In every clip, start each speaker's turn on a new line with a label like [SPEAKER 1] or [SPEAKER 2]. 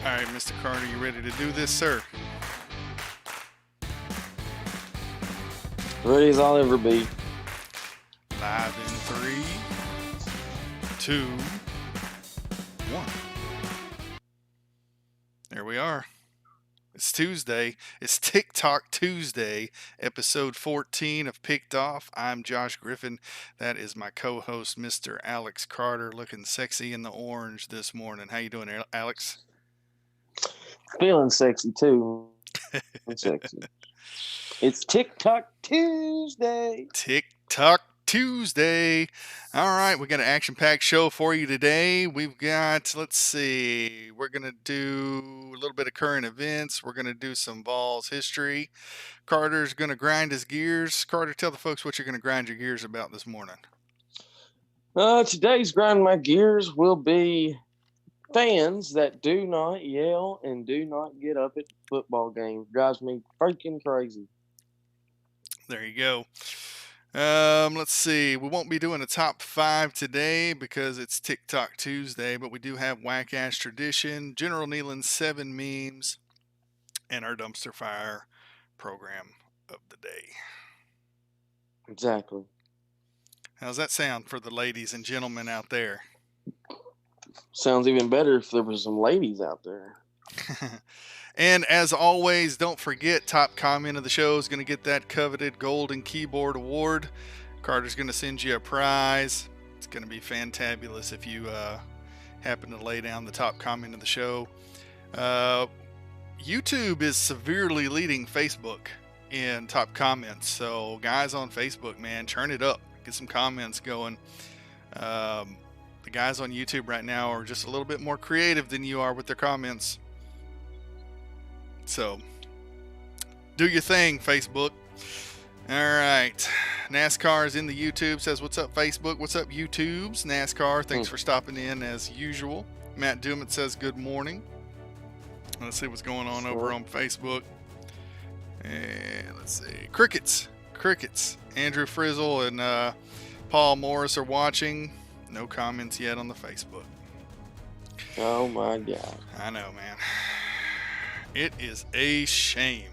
[SPEAKER 1] All right, Mr. Carter, you ready to do this, sir?
[SPEAKER 2] Ready as I'll ever be.
[SPEAKER 1] Live in 3, 2, 1. There we are. It's Tuesday. It's TIK TOK Tuesday, episode 14 of Picked Off. I'm Josh Griffin. That is my co-host, Mr. Alex Carter, looking sexy in the orange this morning. How you doing, Alex?
[SPEAKER 2] Feeling sexy too. I'm sexy. It's TIK TOK Tuesday.
[SPEAKER 1] TIK TOK Tuesday. All right, we got an action-packed show for you today. We've got, let's see, we're going to do a little bit of current events. We're going to do some Vols history. Carter's going to grind his gears. Carter, tell the folks what you're going to grind your gears about this morning.
[SPEAKER 2] Today's grind my gears will be fans that do not yell and do not get up at football games. Drives me freaking crazy.
[SPEAKER 1] There you go. Let's see. We won't be doing a top 5 today because it's TIK TOK Tuesday, but we do have Whack Ass Tradition, General Neyland's 7 memes, and our dumpster fire program of the day.
[SPEAKER 2] Exactly.
[SPEAKER 1] How's that sound for the ladies and gentlemen out there?
[SPEAKER 2] Sounds even better if there were some ladies out there.
[SPEAKER 1] And as always, don't forget, top comment of the show is going to get that coveted golden keyboard award. Carter's going to send you a prize. It's going to be fantabulous if you happen to lay down the top comment of the show. YouTube is severely leading Facebook in top comments. So guys on Facebook, man, turn it up. Get some comments going. The guys on YouTube right now are just a little bit more creative than you are with their comments. So, do your thing, Facebook. All right. NASCAR is in the YouTube. Says, what's up, Facebook? What's up, YouTubes? NASCAR, thanks for stopping in as usual. Matt Dumit says, good morning. Let's see what's going on over on Facebook. And let's see. Crickets. Andrew Frizzle and Paul Morris are watching. No comments yet on the Facebook.
[SPEAKER 2] Oh, my God.
[SPEAKER 1] I know, man. It is a shame.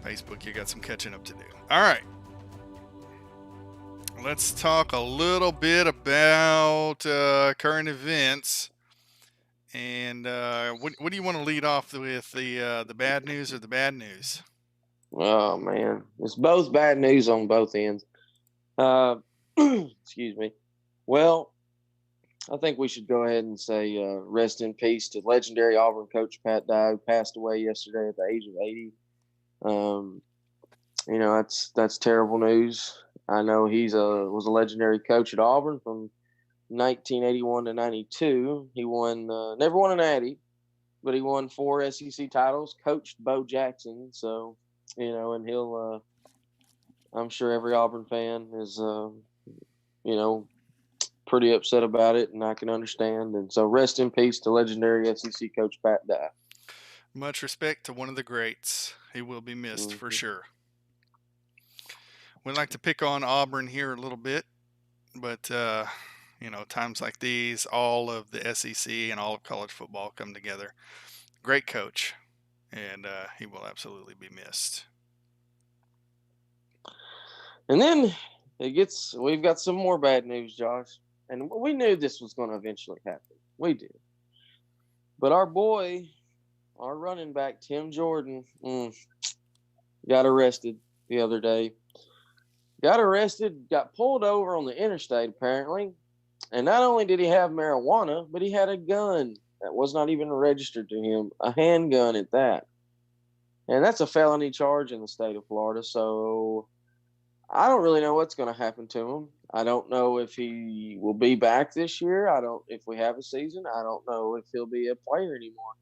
[SPEAKER 1] Facebook, you got some catching up to do. All right. Let's talk a little bit about current events. And what do you want to lead off with, the bad news or the bad news?
[SPEAKER 2] Oh, man. It's both bad news on both ends. Excuse me. Well, I think we should go ahead and say rest in peace to legendary Auburn coach Pat Dye, who passed away yesterday at the age of 80. That's terrible news. I know was a legendary coach at Auburn from 1981 to 92. He never won an Natty, but he won 4 SEC titles, coached Bo Jackson. So, and he'll, I'm sure every Auburn fan is, pretty upset about it, and I can understand. And so rest in peace to legendary SEC coach Pat Dye.
[SPEAKER 1] Much respect to one of the greats. He will be missed for sure. We'd like to pick on Auburn here a little bit, but times like these, all of the SEC and all of college football come together. Great coach, and he will absolutely be missed.
[SPEAKER 2] And then we've got some more bad news, Josh. And we knew this was going to eventually happen. We did. But our running back, Tim Jordan, got arrested the other day. Got pulled over on the interstate, apparently. And not only did he have marijuana, but he had a gun that was not even registered to him, a handgun at that. And that's a felony charge in the state of Florida. So I don't really know what's going to happen to him. I don't know if he will be back this year. If we have a season. I don't know if he'll be a player anymore.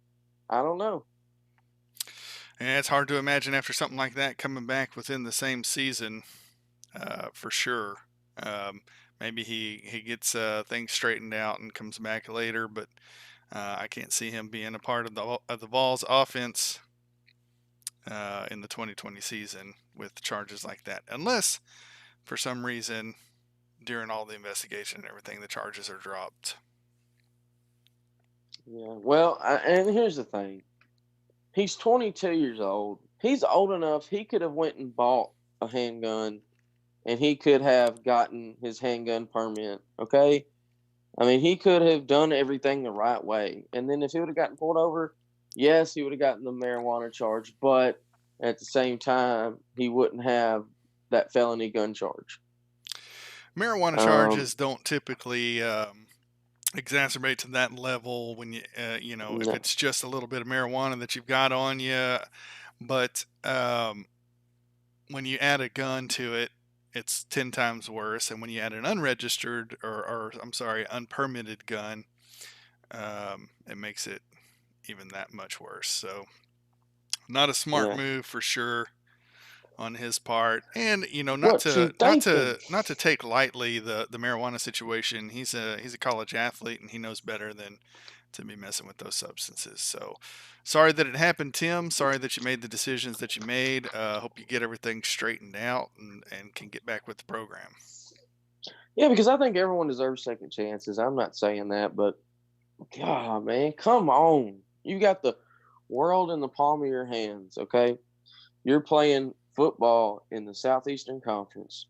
[SPEAKER 2] I don't know.
[SPEAKER 1] And it's hard to imagine after something like that coming back within the same season, for sure. Maybe he gets things straightened out and comes back later, but I can't see him being a part of the Vols offense in the 2020 season with charges like that, unless for some reason during all the investigation and everything the charges are dropped.
[SPEAKER 2] Yeah. Well, and here's the thing. He's 22 years old. He's old enough. He could have went and bought a handgun, and he could have gotten his handgun permit. Okay. I mean, he could have done everything the right way. And then if he would have gotten pulled over, yes, he would have gotten the marijuana charge, but at the same time, he wouldn't have that felony gun charge.
[SPEAKER 1] Marijuana
[SPEAKER 2] Um,
[SPEAKER 1] charges don't typically exacerbate to that level when if
[SPEAKER 2] no,
[SPEAKER 1] it's just a little bit of marijuana that you've got on you, but when you add a gun to it, it's 10 times worse. And when you add an unregistered or I'm sorry, unpermitted gun, it makes it even that much worse. So, not a smart
[SPEAKER 2] yeah.
[SPEAKER 1] move for sure on his part. And not
[SPEAKER 2] What you
[SPEAKER 1] to
[SPEAKER 2] thinking?
[SPEAKER 1] take lightly the marijuana situation. He's a college athlete, and he knows better than to be messing with those substances. So, sorry that it happened, Tim. Sorry that you made the decisions that you made. Hope you get everything straightened out and can get back with the program.
[SPEAKER 2] Yeah, because I think everyone deserves second chances. I'm not saying that, but God, man, come on. You got the world in the palm of your hands, okay? You're playing football in the Southeastern Conference.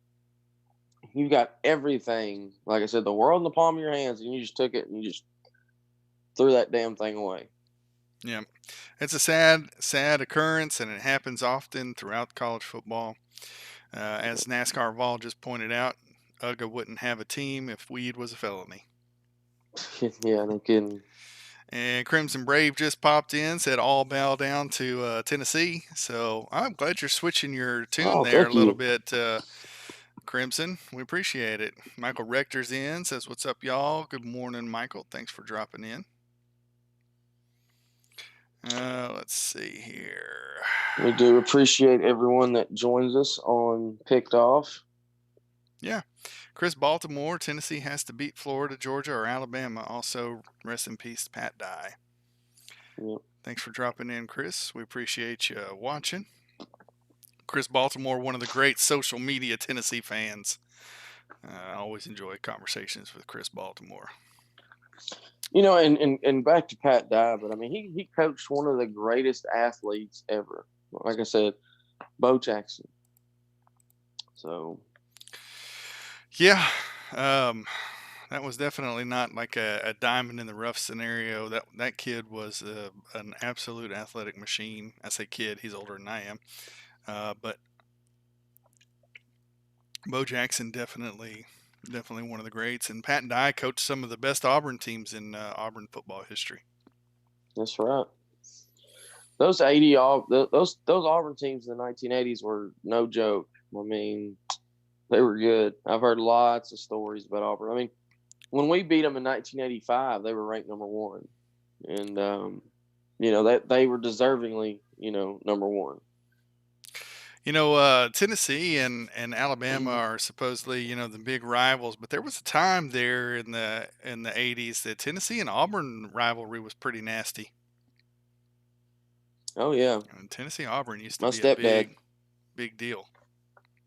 [SPEAKER 2] You got everything, like I said, the world in the palm of your hands, and you just took it and you just threw that damn thing away.
[SPEAKER 1] Yeah, it's a sad occurrence, and it happens often throughout college football. As NASCAR Vol just pointed out, UGA wouldn't have a team if weed was a felony.
[SPEAKER 2] Yeah, no kidding.
[SPEAKER 1] And Crimson Brave just popped in, said all bow down to Tennessee. So I'm glad you're switching your tune
[SPEAKER 2] Oh,
[SPEAKER 1] there a
[SPEAKER 2] thank
[SPEAKER 1] little
[SPEAKER 2] you.
[SPEAKER 1] bit, Crimson. We appreciate it. Michael Rector's in, says, "What's up, y'all?" Good morning, Michael. Thanks for dropping in. Let's see here.
[SPEAKER 2] We do appreciate everyone that joins us on Picked Off.
[SPEAKER 1] Yeah. Chris Baltimore, Tennessee has to beat Florida, Georgia, or Alabama. Also, rest in peace, Pat Dye.
[SPEAKER 2] Yep.
[SPEAKER 1] Thanks for dropping in, Chris. We appreciate you watching. Chris Baltimore, one of the great social media Tennessee fans. I always enjoy conversations with Chris Baltimore.
[SPEAKER 2] And back to Pat Dye, but I mean, he coached one of the greatest athletes ever. Like I said, Bo Jackson. So,
[SPEAKER 1] Yeah, that was definitely not like a diamond in the rough scenario. That kid was an absolute athletic machine. I say kid; he's older than I am. But Bo Jackson definitely one of the greats. And Pat Dye coached some of the best Auburn teams in Auburn football history.
[SPEAKER 2] that's right. Those those Auburn teams in the 1980s were no joke. I mean, they were good. I've heard lots of stories about Auburn. I mean, when we beat them in 1985, they were ranked number one, and that they were deservingly number one.
[SPEAKER 1] Tennessee and Alabama are supposedly the big rivals, but there was a time there in the 80s that Tennessee and Auburn rivalry was pretty nasty.
[SPEAKER 2] Oh yeah,
[SPEAKER 1] And Tennessee Auburn used to
[SPEAKER 2] my
[SPEAKER 1] be a
[SPEAKER 2] stepdad.
[SPEAKER 1] big deal.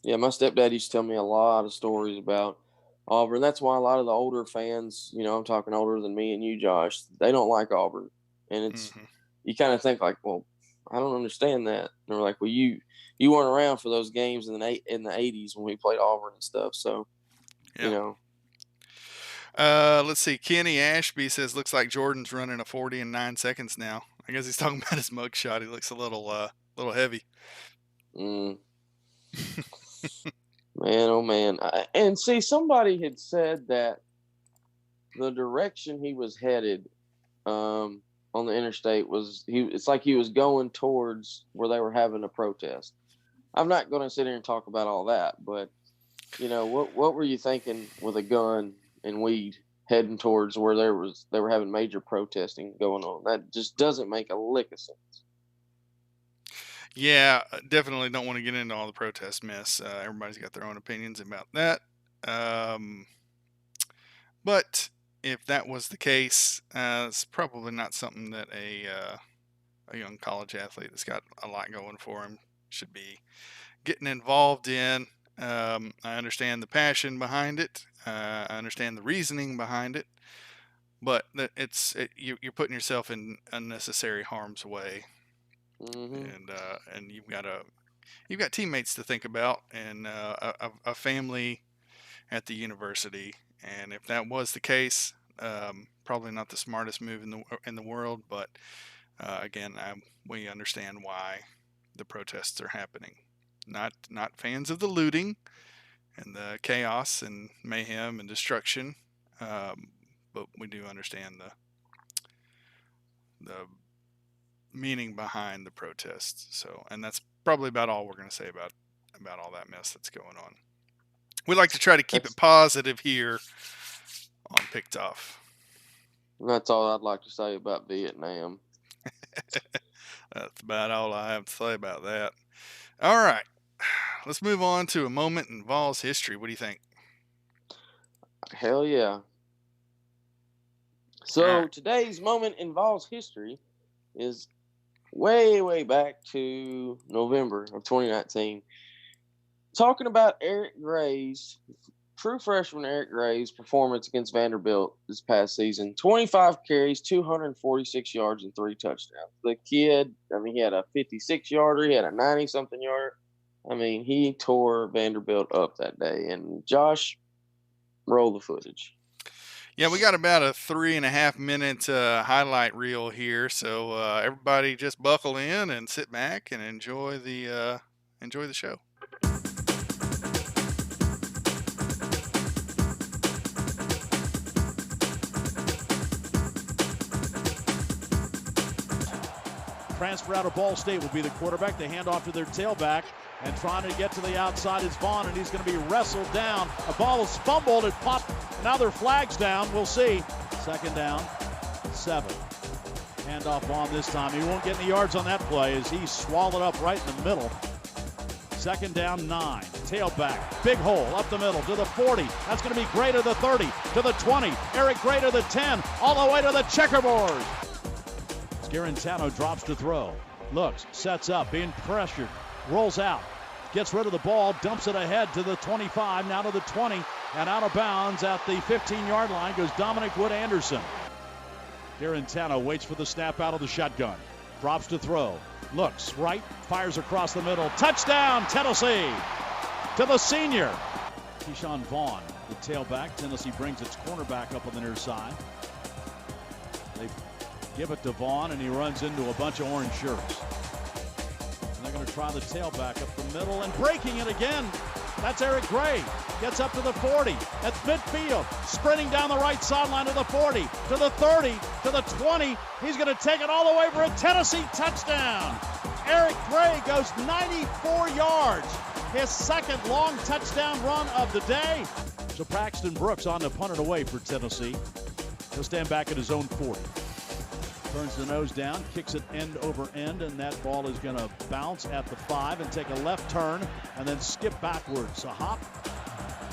[SPEAKER 2] Yeah, my stepdad used to tell me a lot of stories about Auburn. That's why a lot of the older fans, I'm talking older than me and you, Josh, they don't like Auburn. And it's
[SPEAKER 1] Hmm.
[SPEAKER 2] you kind of think like, well, I don't understand that. And they're like, well, you weren't around for those games in the 80s when we played Auburn and stuff. So you
[SPEAKER 1] Yeah.
[SPEAKER 2] know,
[SPEAKER 1] Let's see. Kenny Ashby says looks like Jordan's running a 40 in 9 seconds now. I guess he's talking about his mugshot. He looks a little heavy.
[SPEAKER 2] mm, man, oh man. And see, somebody had said that the direction he was headed on the interstate was it's like he was going towards where they were having a protest. I'm not going to sit here and talk about all that, but what were you thinking with a gun and weed heading towards where they were having major protesting going on? That just doesn't make a lick of sense.
[SPEAKER 1] Yeah, definitely don't want to get into all the protest mess. Everybody's got their own opinions about that. Um, but if that was the case, it's probably not something that a young college athlete that's got a lot going for him should be getting involved in. I understand the passion behind it. I understand the reasoning behind it. but you're putting yourself in unnecessary harm's way, and you've got teammates to think about, and a family at the university. And if that was the case, probably not the smartest move in the world. But again, we understand why the protests are happening. Not fans of the looting and the chaos and mayhem and destruction, but we do understand the meaning behind the protests. So, and that's probably about all we're going to say about all that mess that's going on. We like to try to keep it positive here on Picked Off.
[SPEAKER 2] That's all I'd like to say about Vietnam.
[SPEAKER 1] That's about all I have to say about that. All right. Let's move on to a moment in Vols history. What do you think?
[SPEAKER 2] Hell yeah. So today's moment in Vols history is way, way back to November of 2019. Talking about Eric Gray's, true freshman Eric Gray's performance against Vanderbilt this past season. 25 carries, 246 yards, and 3 touchdowns. The kid, he had a 56-yarder. He had a 90-something yarder. He tore Vanderbilt up that day. And Josh, roll the footage.
[SPEAKER 1] Yeah, we got about a 3.5 minute highlight reel here. So everybody just buckle in and sit back and enjoy the show.
[SPEAKER 3] Transfer out of Ball State will be the quarterback. They hand off to their tailback, and trying to get to the outside is Vaughn, and he's going to be wrestled down. A ball is fumbled. It popped. Now their flag's down. We'll see. 2nd down, 7. Hand off Vaughn this time. He won't get any yards on that play as he's swallowed up right in the middle. 2nd down, 9. Tailback, big hole up the middle to the 40. That's going to be Gray to the 30, to the 20. Eric Gray to the 10, all the way to the checkerboard. Garantano drops to throw. Looks, sets up, being pressured. Rolls out. Gets rid of the ball, dumps it ahead to the 25, now to the 20, and out of bounds at the 15-yard line goes Dominic Wood-Anderson. Garantano waits for the snap out of the shotgun. Drops to throw. Looks, right, fires across the middle. Touchdown, Tennessee! To the senior. Keyshawn Vaughn, the tailback. Tennessee brings its cornerback up on the near side. They give it to Vaughn, and he runs into a bunch of orange shirts. And they're going to try the tailback up the middle, and breaking it again. That's Eric Gray. Gets up to the 40. At midfield. Sprinting down the right sideline to the 40. To the 30. To the 20. He's going to take it all the way for a Tennessee touchdown. Eric Gray goes 94 yards. His 2nd long touchdown run of the day. So Paxton Brooks on to punt it away for Tennessee. He'll stand back at his own 40. Turns the nose down, kicks it end over end, and that ball is going to bounce at the 5 and take a left turn and then skip backwards. A hop,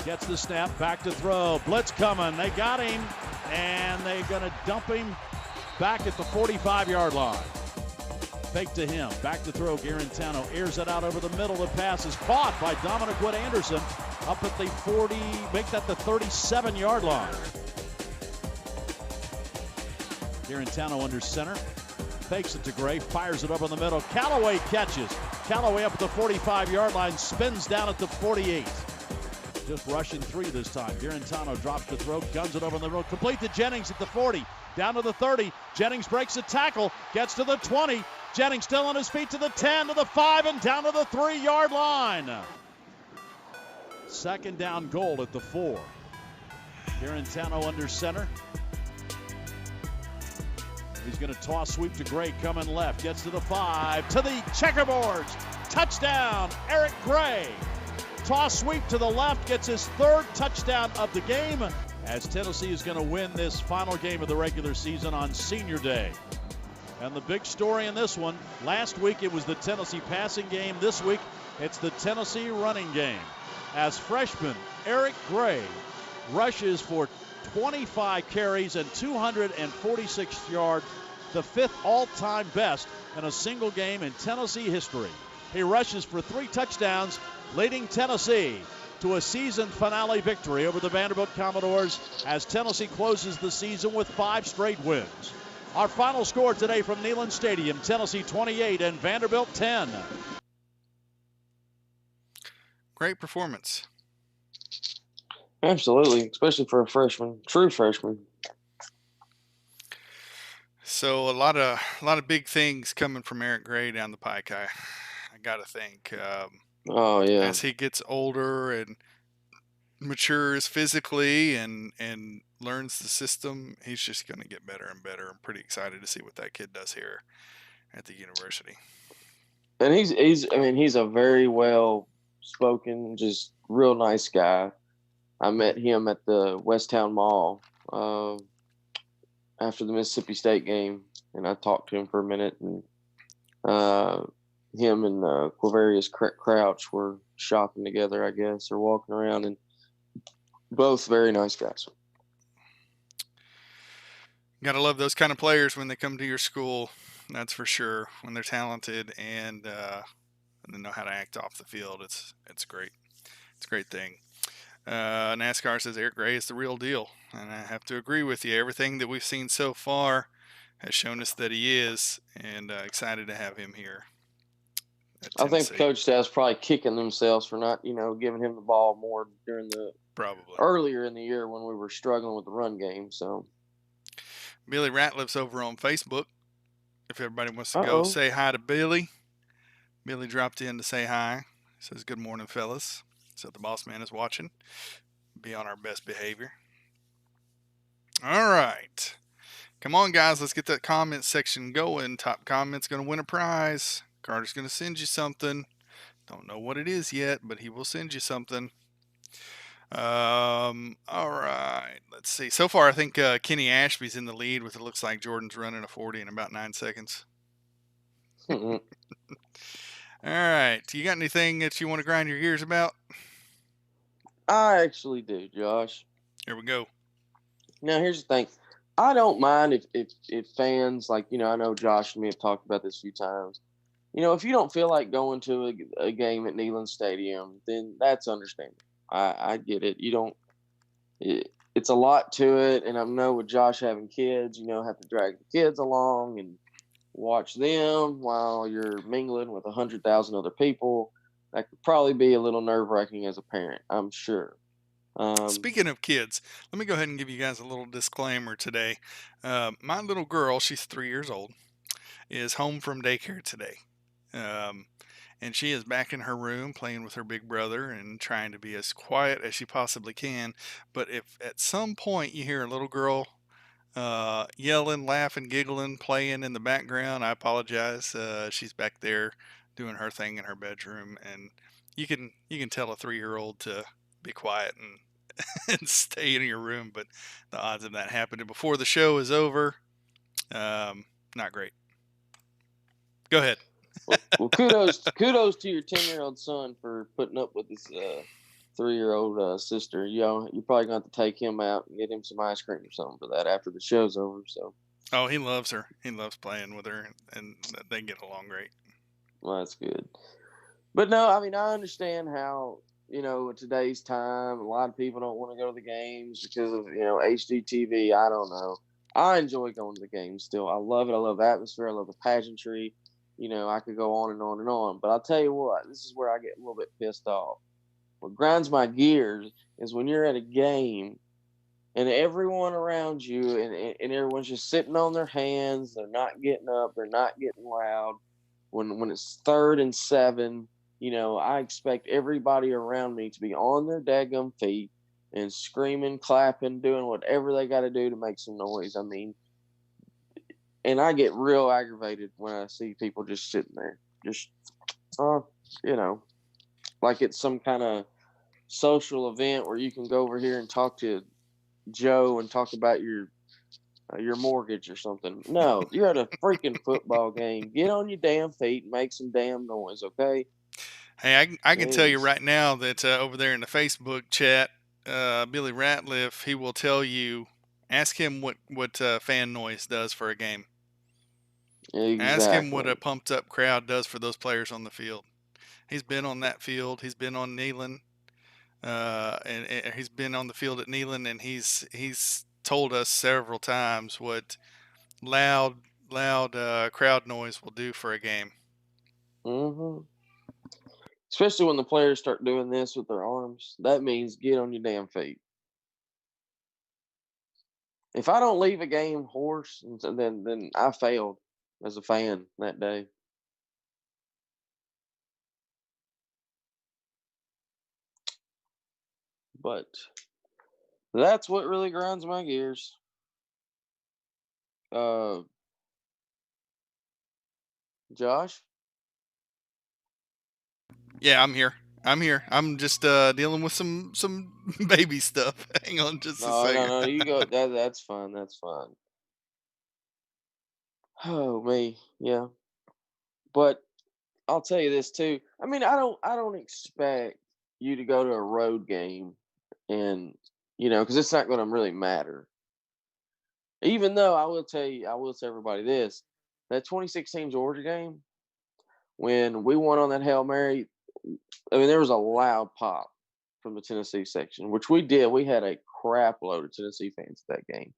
[SPEAKER 3] gets the snap, back to throw. Blitz coming, they got him, and they're going to dump him back at the 45-yard line. Fake to him, back to throw. Garantano airs it out over the middle. The pass is caught by Dominic Wood-Anderson up at the 40, make that the 37-yard line. Garantano under center, fakes it to Gray, fires it up in the middle. Callaway catches. Callaway up at the 45-yard line, spins down at the 48. Just rushing 3 this time. Garantano drops to throw, guns it over the middle, complete to Jennings at the 40, down to the 30. Jennings breaks a tackle, gets to the 20. Jennings still on his feet to the 10, to the 5, and down to the 3-yard line. 2nd down goal at the 4. Garantano under center. He's going to toss sweep to Gray, coming left, gets to the 5, to the checkerboards. Touchdown, Eric Gray. Toss sweep to the left, gets his 3rd touchdown of the game, as Tennessee is going to win this final game of the regular season on Senior Day. And the big story in this one, last week it was the Tennessee passing game. This week it's the Tennessee running game, as freshman Eric Gray rushes for 25 carries and 246 yards, the 5th all-time best in a single game in Tennessee history. He rushes for 3 touchdowns, leading Tennessee to a season finale victory over the Vanderbilt Commodores as Tennessee closes the season with 5 straight wins. Our final score today from Neyland Stadium, Tennessee 28 and Vanderbilt 10.
[SPEAKER 1] Great performance.
[SPEAKER 2] Absolutely, especially for a freshman, true freshman.
[SPEAKER 1] So a lot of big things coming from Eric Gray down the pike. I got to think.
[SPEAKER 2] Oh yeah.
[SPEAKER 1] As he gets older and matures physically and learns the system, he's just going to get better and better. I'm pretty excited to see what that kid does here at the university.
[SPEAKER 2] And he's a very well spoken, just real nice guy. I met him at the Westtown Mall after the Mississippi State game, and I talked to him for a minute. And him and Quavarius Crouch were shopping together, I guess, or walking around, and both very nice guys.
[SPEAKER 1] Gotta love those kind of players when they come to your school. That's for sure. When they're talented and they know how to act off the field, it's great. It's a great thing. NASCAR says Eric Gray is the real deal, and I have to agree with you. Everything that we've seen so far has shown us that he is, and excited to have him here.
[SPEAKER 2] I think the coach staff's probably kicking themselves for not, giving him the ball more during the earlier in the year when we were struggling with the run game. So
[SPEAKER 1] Billy Ratliff's over on Facebook. If everybody wants to go say hi to Billy. Billy dropped in to say hi. Says good morning, fellas. So the boss man is watching. Be on our best behavior. All right. Come on, guys. Let's get that comment section going. Top comment's going to win a prize. Carter's going to send you something. Don't know what it is yet, but he will send you something. All right. Let's see. So far, I think Kenny Ashby's in the lead with it looks like Jordan's running a 40 in about 9 seconds. All right. You got anything that you want to grind your gears about?
[SPEAKER 2] I actually do, Josh.
[SPEAKER 1] Here we go.
[SPEAKER 2] Now, here's the thing. I don't mind if fans, like, I know Josh and me have talked about this a few times. If you don't feel like going to a game at Neyland Stadium, then that's understandable. I get it. It's a lot to it. And I know with Josh having kids, have to drag the kids along and watch them while you're mingling with 100,000 other people. That could probably be a little nerve-wracking as a parent, I'm sure.
[SPEAKER 1] Speaking of kids, let me go ahead and give you guys a little disclaimer today. My little girl, she's 3 years old, is home from daycare today. And she is back in her room playing with her big brother and trying to be as quiet as she possibly can. But if at some point you hear a little girl yelling, laughing, giggling, playing in the background, I apologize. She's back there doing her thing in her bedroom, and you can tell a 3-year-old to be quiet and stay in your room, but the odds of that happening before the show is over, not great. Go ahead.
[SPEAKER 2] Well, kudos to your 10-year-old son for putting up with his 3-year-old sister. You're probably going to have to take him out and get him some ice cream or something for that after the show's over. So.
[SPEAKER 1] Oh, he loves her. He loves playing with her, and they get along great.
[SPEAKER 2] Well, that's good. But no, I understand how, in today's time, a lot of people don't want to go to the games because of, HDTV. I don't know. I enjoy going to the games still. I love it. I love the atmosphere. I love the pageantry. I could go on and on and on. But I'll tell you what, this is where I get a little bit pissed off. What grinds my gears is when you're at a game and everyone around you and everyone's just sitting on their hands. They're not getting up. They're not getting loud. When it's 3rd and 7, I expect everybody around me to be on their daggum feet and screaming, clapping, doing whatever they got to do to make some noise. And I get real aggravated when I see people just sitting there, just, like it's some kind of social event where you can go over here and talk to Joe and talk about your mortgage or something. No, you're at a freaking football game. Get on your damn feet and make some damn noise, okay?
[SPEAKER 1] Hey, I can tell you right now that over there in the Facebook chat, Billy Ratliff, he will tell you, ask him what fan noise does for a game.
[SPEAKER 2] Exactly.
[SPEAKER 1] Ask him what a pumped up crowd does for those players on the field. He's been on that field. He's been on Neyland. and he's been on the field at Neyland, and he's told us several times what loud crowd noise will do for a game.
[SPEAKER 2] Hmm. Especially when the players start doing this with their arms. That means get on your damn feet. If I don't leave a game hoarse, then I failed as a fan that day. But that's what really grinds my gears. Uh, Josh.
[SPEAKER 1] Yeah, I'm here. I'm here. I'm just dealing with some baby stuff. Hang on just a
[SPEAKER 2] No, no,
[SPEAKER 1] second.
[SPEAKER 2] no. You go. That's fine. That's fine. Oh me, yeah. But I'll tell you this too. I mean, I don't expect you to go to a road game and because it's not going to really matter. Even though I will tell everybody this: that 2016 Georgia game when we won on that Hail Mary. I mean, there was a loud pop from the Tennessee section, which we did. We had a crap load of Tennessee fans at that game.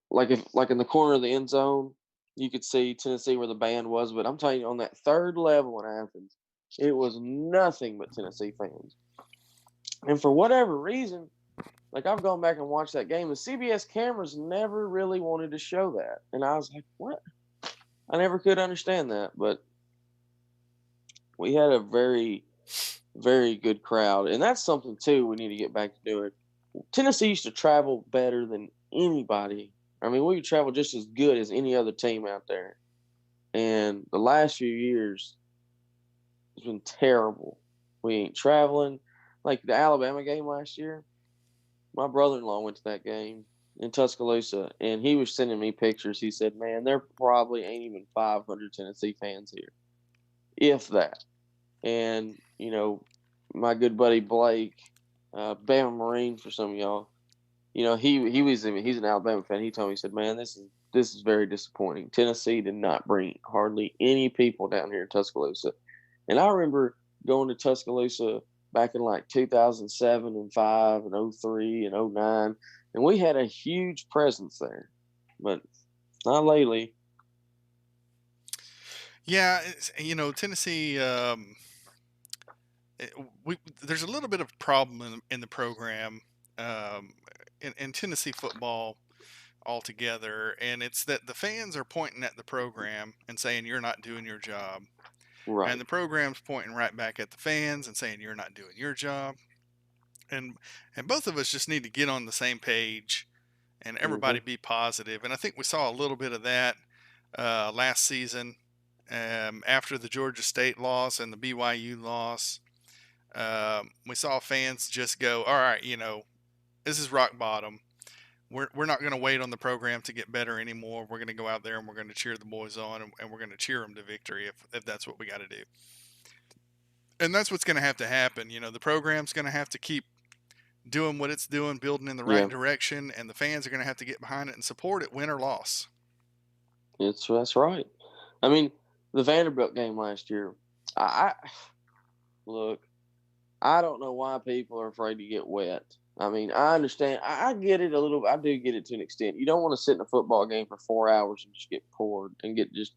[SPEAKER 2] Like in the corner of the end zone, you could see Tennessee where the band was. But I'm telling you, on that third level in Athens, it was nothing but Tennessee fans. And for whatever reason, like I've gone back and watched that game, the CBS cameras never really wanted to show that, and I was like, what? I never could understand that, but we had a very, very good crowd, and that's something too we need to get back to doing. Tennessee used to travel better than anybody. I mean, we could travel just as good as any other team out there. And the last few years, it's been terrible. We ain't traveling. Like the Alabama game last year, my brother-in-law went to that game in Tuscaloosa, and he was sending me pictures. He said, "Man, there probably ain't even 500 Tennessee fans here, if that." And my good buddy Blake, Bama Marine for some of y'all, he's an Alabama fan. He told me, he said, "Man, this is very disappointing. Tennessee did not bring hardly any people down here in Tuscaloosa." And I remember going to Tuscaloosa back in like 2007 and 5 and 03 and 09, and we had a huge presence there, but not lately.
[SPEAKER 1] Yeah, Tennessee. There's a little bit of problem in the program, um, in Tennessee football altogether, and it's that the fans are pointing at the program and saying you're not doing your job, and
[SPEAKER 2] Right.
[SPEAKER 1] the program's pointing right back at the fans and saying you're not doing your job, and both of us just need to get on the same page and everybody
[SPEAKER 2] Hmm.
[SPEAKER 1] be positive. And I think we saw a little bit of that last season, after the Georgia State loss and the BYU loss. We saw fans just go, all right, this is rock bottom. We're not going to wait on the program to get better anymore. We're going to go out there and we're going to cheer the boys on, and we're going to cheer them to victory if that's what we got to do. And that's what's going to have to happen. The program's going to have to keep doing what it's doing, building in the right
[SPEAKER 2] Yeah,
[SPEAKER 1] direction, and the fans are going to have to get behind it and support it, win or loss.
[SPEAKER 2] that's right. I mean, the Vanderbilt game last year. I look. I don't know why people are afraid to get wet. I mean, I understand. I get it a little. I do get it to an extent. You don't want to sit in a football game for 4 hours and just get poured and get just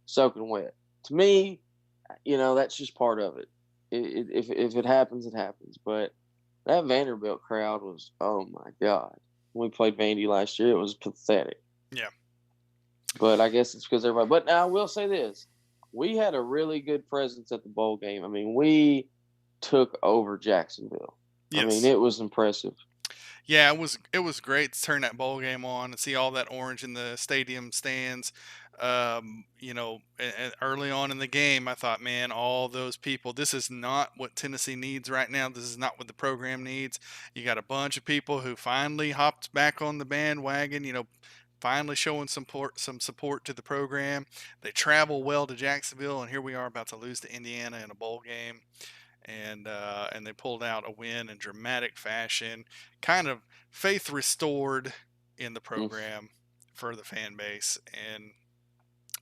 [SPEAKER 2] soaking wet. To me, that's just part of it. If it happens, it happens. But that Vanderbilt crowd was, oh my god. When we played Vandy last year, it was pathetic.
[SPEAKER 1] Yeah.
[SPEAKER 2] But I guess it's because everybody. But now I will say this: we had a really good presence at the bowl game. I mean, we took over Jacksonville. I mean,
[SPEAKER 1] Yes.
[SPEAKER 2] it was impressive.
[SPEAKER 1] Yeah, it was great to turn that bowl game on and see all that orange in the stadium stands. Early on in the game, I thought, man, all those people. This is not what Tennessee needs right now. This is not what the program needs. You got a bunch of people who finally hopped back on the bandwagon. Finally showing some support to the program. They travel well to Jacksonville, and here we are about to lose to Indiana in a bowl game, and they pulled out a win in dramatic fashion, kind of faith restored in the
[SPEAKER 2] Mm.
[SPEAKER 1] program for the fan base. And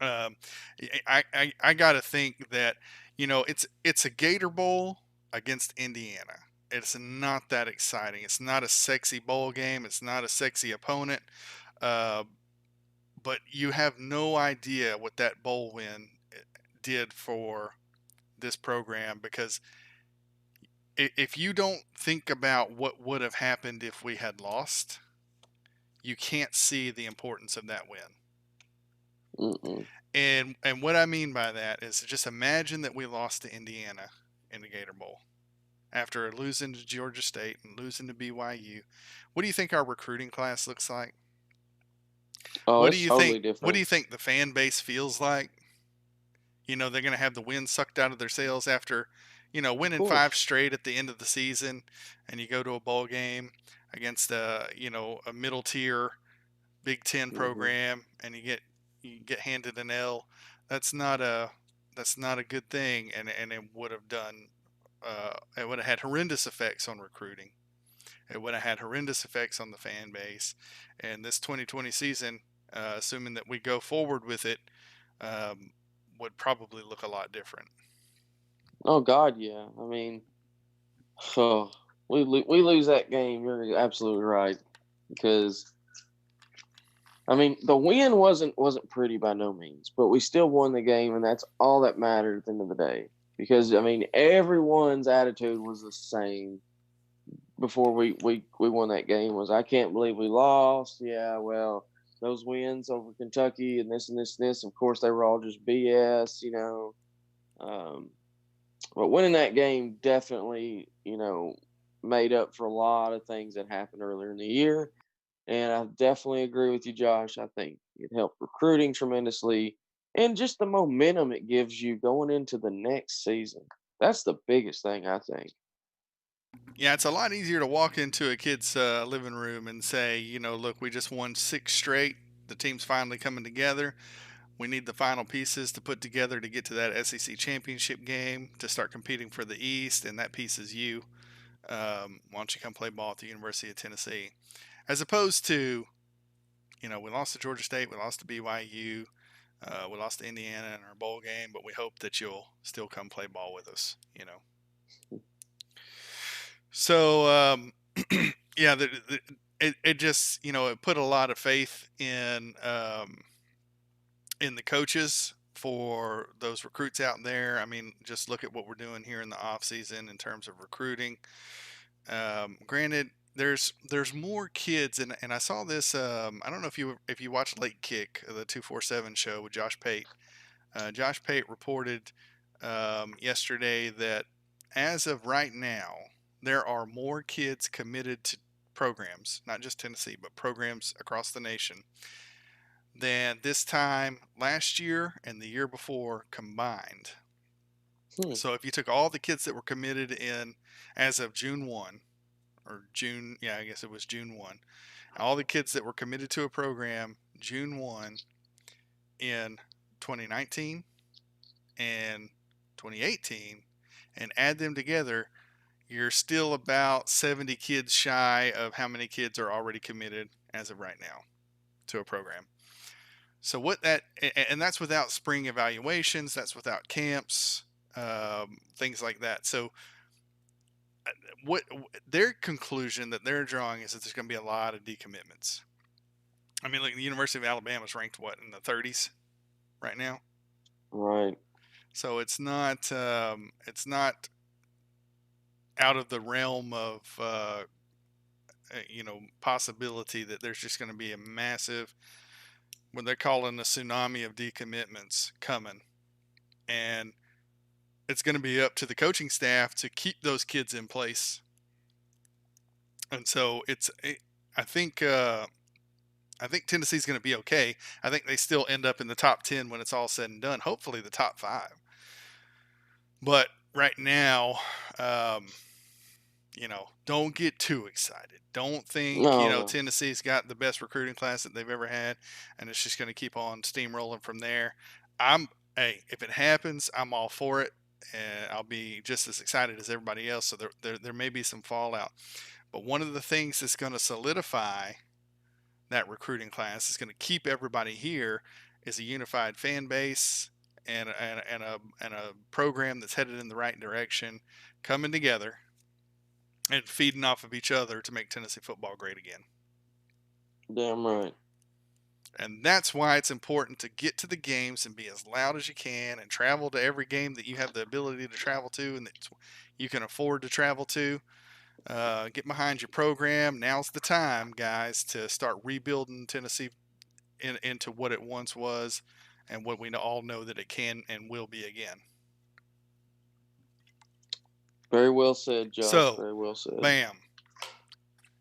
[SPEAKER 1] um, I got to think that it's a Gator Bowl against Indiana. it's not that exciting. It's not a sexy bowl game. It's not a sexy opponent. Uh, but you have no idea what that bowl win did for this program, because if you don't think about what would have happened if we had lost, you can't see the importance of that win.
[SPEAKER 2] Mm-mm.
[SPEAKER 1] And what I mean by that is, just imagine that we lost to Indiana in the Gator Bowl after losing to Georgia State and losing to BYU. What do you think our recruiting class looks like?
[SPEAKER 2] Oh,
[SPEAKER 1] What do
[SPEAKER 2] it's
[SPEAKER 1] you
[SPEAKER 2] totally
[SPEAKER 1] think? What do
[SPEAKER 2] different.
[SPEAKER 1] you think the fan base feels like? They're going to have the wind sucked out of their sails after,
[SPEAKER 2] Of
[SPEAKER 1] winning five
[SPEAKER 2] course.
[SPEAKER 1] straight at the end of the season, and you go to a bowl game against a middle tier Big Ten
[SPEAKER 2] Hmm.
[SPEAKER 1] program, and you get handed an L. That's not a that's not a good thing, and it would have done it would have had horrendous effects on recruiting. It would have had horrendous effects on the fan base, and this 2020 season, assuming that we go forward with it, um, would probably look a lot different.
[SPEAKER 2] Oh God, yeah. I mean, oh, we lose that game. You're absolutely right, because I mean the win wasn't pretty by no means, but we still won the game, and that's all that mattered at the end of the day. Because I mean, everyone's attitude was the same before we won that game. Was, I can't believe we lost. Yeah, well, those wins over Kentucky and this and this and this. Of course, they were all just BS. Um, but winning that game definitely, made up for a lot of things that happened earlier in the year. And I definitely agree with you, Josh. I think it helped recruiting tremendously, and just the momentum it gives you going into the next season. That's the biggest thing, I think.
[SPEAKER 1] Yeah, it's a lot easier to walk into a kid's living room and say, look, we just won six straight. The team's finally coming together. We need the final pieces to put together to get to that SEC championship game to start competing for the East, and that piece is you. Why don't you come play ball at the University of Tennessee? As opposed to, we lost to Georgia State, we lost to BYU, we lost to Indiana in our bowl game, but we hope that you'll still come play ball with us. So, yeah, it just, it put a lot of faith in the coaches for those recruits out there. I mean, just look at what we're doing here in the off season in terms of recruiting. Granted, there's more kids, and I saw this. I don't know if you watch Late Kick, the 247 show with Josh Pate. Josh Pate reported yesterday that as of right now, there are more kids committed to programs, not just Tennessee, but programs across the nation, than this time last year and the year before combined.
[SPEAKER 2] Hmm.
[SPEAKER 1] So if you took all the kids that were committed in as of June 1, or June, yeah, I guess it was June 1, all the kids that were committed to a program June 1 in 2019 and 2018, and add them together, you're still about 70 kids shy of how many kids are already committed as of right now to a program. So and that's without spring evaluations, that's without camps, things like that. So what their conclusion that they're drawing is that there's going to be a lot of decommitments. I mean, like the University of Alabama is ranked in the 30s right now.
[SPEAKER 2] Right.
[SPEAKER 1] So it's not out of the realm of possibility that there's just going to be a massive, what they're calling a tsunami of decommitments coming, and it's going to be up to the coaching staff to keep those kids in place. And so I think Tennessee's going to be okay. I think they still end up in the top 10 when it's all said and done. Hopefully the top 5. But right now, um, don't get too excited. Don't think,
[SPEAKER 2] No, no.
[SPEAKER 1] Tennessee's got the best recruiting class that they've ever had, and it's just going to keep on steamrolling from there. Hey, if it happens, I'm all for it, and I'll be just as excited as everybody else. So there may be some fallout, but one of the things that's going to solidify that recruiting class, is going to keep everybody here, is a unified fan base and a program that's headed in the right direction, coming together and feeding off of each other to make Tennessee football great again.
[SPEAKER 2] Damn right.
[SPEAKER 1] And that's why it's important to get to the games and be as loud as you can and travel to every game that you have the ability to travel to and that you can afford to travel to. Get behind your program. Now's the time, guys, to start rebuilding Tennessee into what it once was and what we all know that it can and will be again.
[SPEAKER 2] Very well said, Josh.
[SPEAKER 1] So,
[SPEAKER 2] very well said.
[SPEAKER 1] Bam.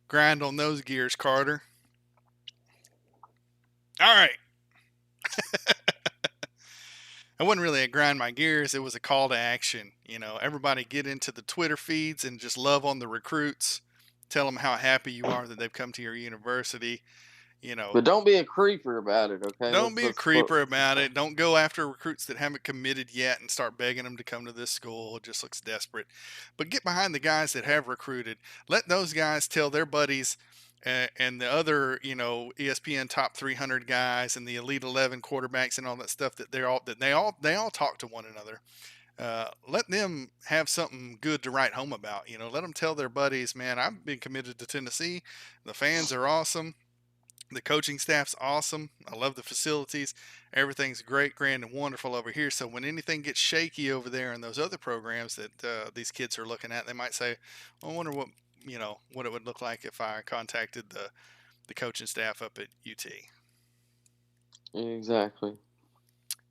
[SPEAKER 1] Grind on those gears, Carter. All right. I wasn't really a grind my gears. It was a call to action. Everybody get into the Twitter feeds and just love on the recruits. Tell them how happy you are that they've come to your university.
[SPEAKER 2] But don't be a creeper about it, okay?
[SPEAKER 1] Don't be a creeper about it. Don't go after recruits that haven't committed yet and start begging them to come to this school. It just looks desperate. But get behind the guys that have recruited. Let those guys tell their buddies and the other, ESPN top 300 guys and the Elite 11 quarterbacks and all that stuff that they all talk to one another. Let them have something good to write home about. Let them tell their buddies, man, I've been committed to Tennessee. The fans are awesome. The coaching staff's awesome. I love the facilities. Everything's great, grand, and wonderful over here. So when anything gets shaky over there in those other programs that these kids are looking at, they might say, well, I wonder what it would look like if I contacted the coaching staff up at UT.
[SPEAKER 2] Exactly.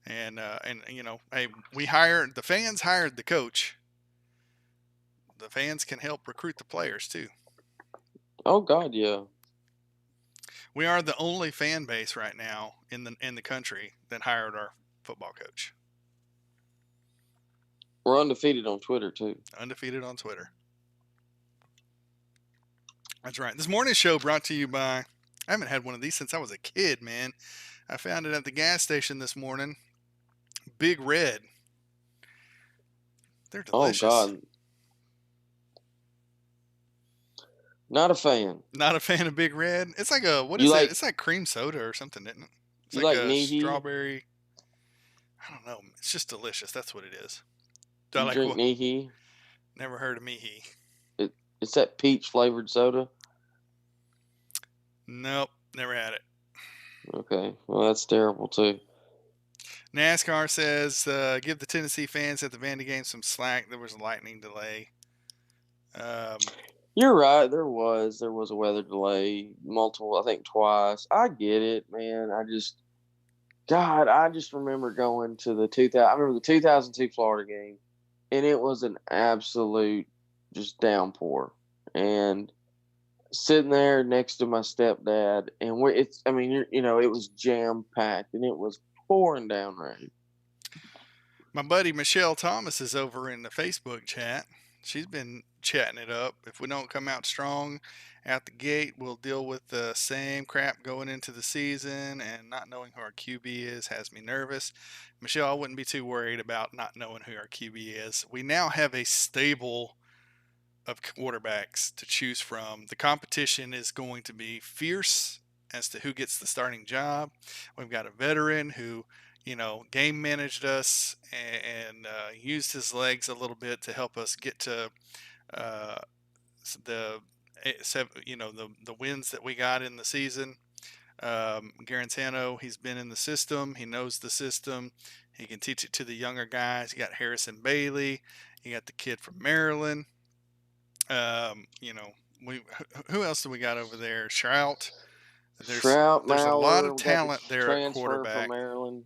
[SPEAKER 1] And hey, the fans hired the coach. The fans can help recruit the players too.
[SPEAKER 2] Oh God, yeah.
[SPEAKER 1] We are the only fan base right now in the country that hired our football coach.
[SPEAKER 2] We're undefeated on Twitter too.
[SPEAKER 1] Undefeated on Twitter. That's right. This morning's show brought to you by, I haven't had one of these since I was a kid, man. I found it at the gas station this morning. Big Red. They're delicious.
[SPEAKER 2] Oh God. Not a fan.
[SPEAKER 1] Not a fan of Big Red. It's like what is it? It's like cream soda or something, isn't it? It's like a strawberry. I don't know. It's just delicious. That's what it is.
[SPEAKER 2] Do you drink Mihi?
[SPEAKER 1] Never heard of Mihi.
[SPEAKER 2] It's that peach flavored soda.
[SPEAKER 1] Nope, never had it.
[SPEAKER 2] Okay, well that's terrible too.
[SPEAKER 1] NASCAR says give the Tennessee fans at the Vandy game some slack. There was a lightning delay.
[SPEAKER 2] You're right. There was a weather delay, multiple, I think twice. I get it, man. I just remember going to the 2002 Florida game, and it was an absolute just downpour. And sitting there next to my stepdad, and it was jam packed, and it was pouring down rain.
[SPEAKER 1] My buddy Michelle Thomas is over in the Facebook chat. She's been chatting it up. If we don't come out strong out the gate, we'll deal with the same crap going into the season, and not knowing who our QB is has me nervous. Michelle, I wouldn't be too worried about not knowing who our QB is. We now have a stable of quarterbacks to choose from. The competition is going to be fierce as to who gets the starting job. We've got a veteran who game managed us and used his legs a little bit to help us get to the wins that we got in the season. Garantano, he's been in the system. He knows the system. He can teach it to the younger guys. You got Harrison Bailey. You got the kid from Maryland. Who else do we got over there? Shrout. There's a lot of talent there at quarterback.
[SPEAKER 2] From Maryland.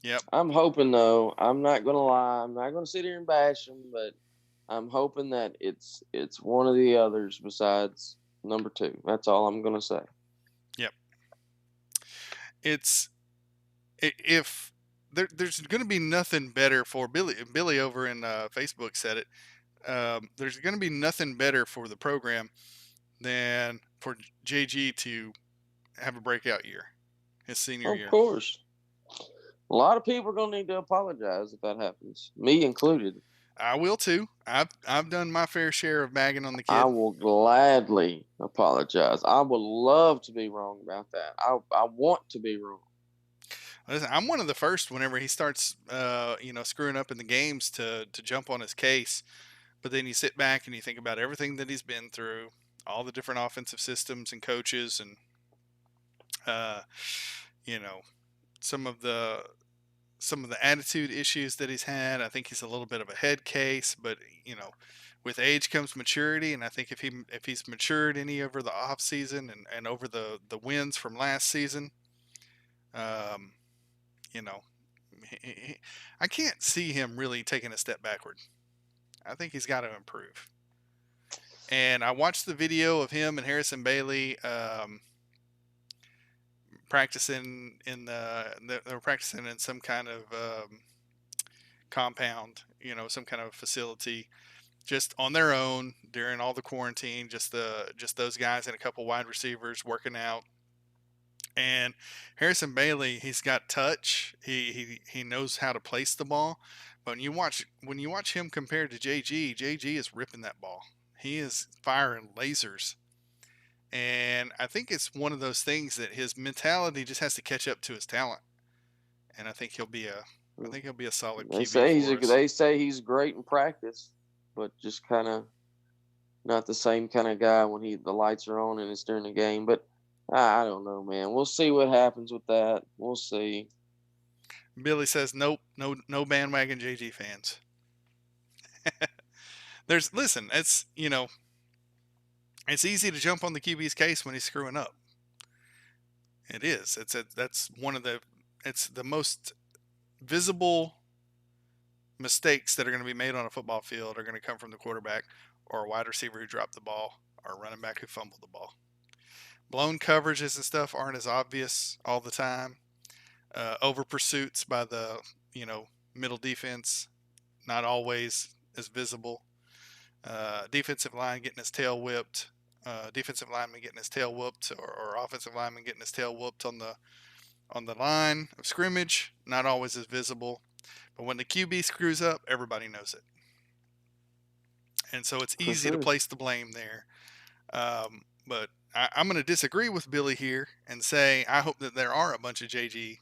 [SPEAKER 1] Yep.
[SPEAKER 2] I'm hoping, though, I'm not going to lie. I'm not going to sit here and bash them, but I'm hoping that it's one of the others besides number 2. That's all I'm going to say.
[SPEAKER 1] Yep. If there's going to be nothing better for Billy over in Facebook said it. There's going to be nothing better for the program than for JG to have a breakout year, his senior year.
[SPEAKER 2] Of course. A lot of people are going to need to apologize if that happens, me included.
[SPEAKER 1] I will too. I've done my fair share of bagging on the kid.
[SPEAKER 2] I will gladly apologize. I would love to be wrong about that. I want to be wrong.
[SPEAKER 1] Listen, I'm one of the first whenever he starts, screwing up in the games to jump on his case. But then you sit back and you think about everything that he's been through, all the different offensive systems and coaches, and you know, some of the attitude issues that he's had. I think he's a little bit of a head case, but with age comes maturity, and I think if he's matured any over the off season and over the wins from last season, um, you know, I can't see him really taking a step backward. I think he's got to improve. And I watched the video of him and Harrison Bailey practicing they were practicing in some kind of compound, some kind of facility, just on their own during all the quarantine. Just those guys and a couple wide receivers working out. And Harrison Bailey, he's got touch. He knows how to place the ball. But when you watch him compared to JG is ripping that ball. He is firing lasers. And I think it's one of those things that his mentality just has to catch up to his talent. And I think he'll be a solid QB
[SPEAKER 2] They say he's great in practice, but just kind of not the same kind of guy when the lights are on and it's during the game. But I don't know, man. We'll see what happens with that. We'll see.
[SPEAKER 1] Billy says, nope, no bandwagon JG fans. It's easy to jump on the QB's case when he's screwing up. It is. It's the most visible mistakes that are going to be made on a football field are going to come from the quarterback or a wide receiver who dropped the ball or a running back who fumbled the ball. Blown coverages and stuff aren't as obvious all the time. Over pursuits by the middle defense, not always as visible. Defensive line getting his tail whipped. Defensive lineman getting his tail whooped, or offensive lineman getting his tail whooped on the line of scrimmage, not always as visible. But when the QB screws up, everybody knows it. And so it's easy to place the blame there. But I'm going to disagree with Billy here and say I hope that there are a bunch of JG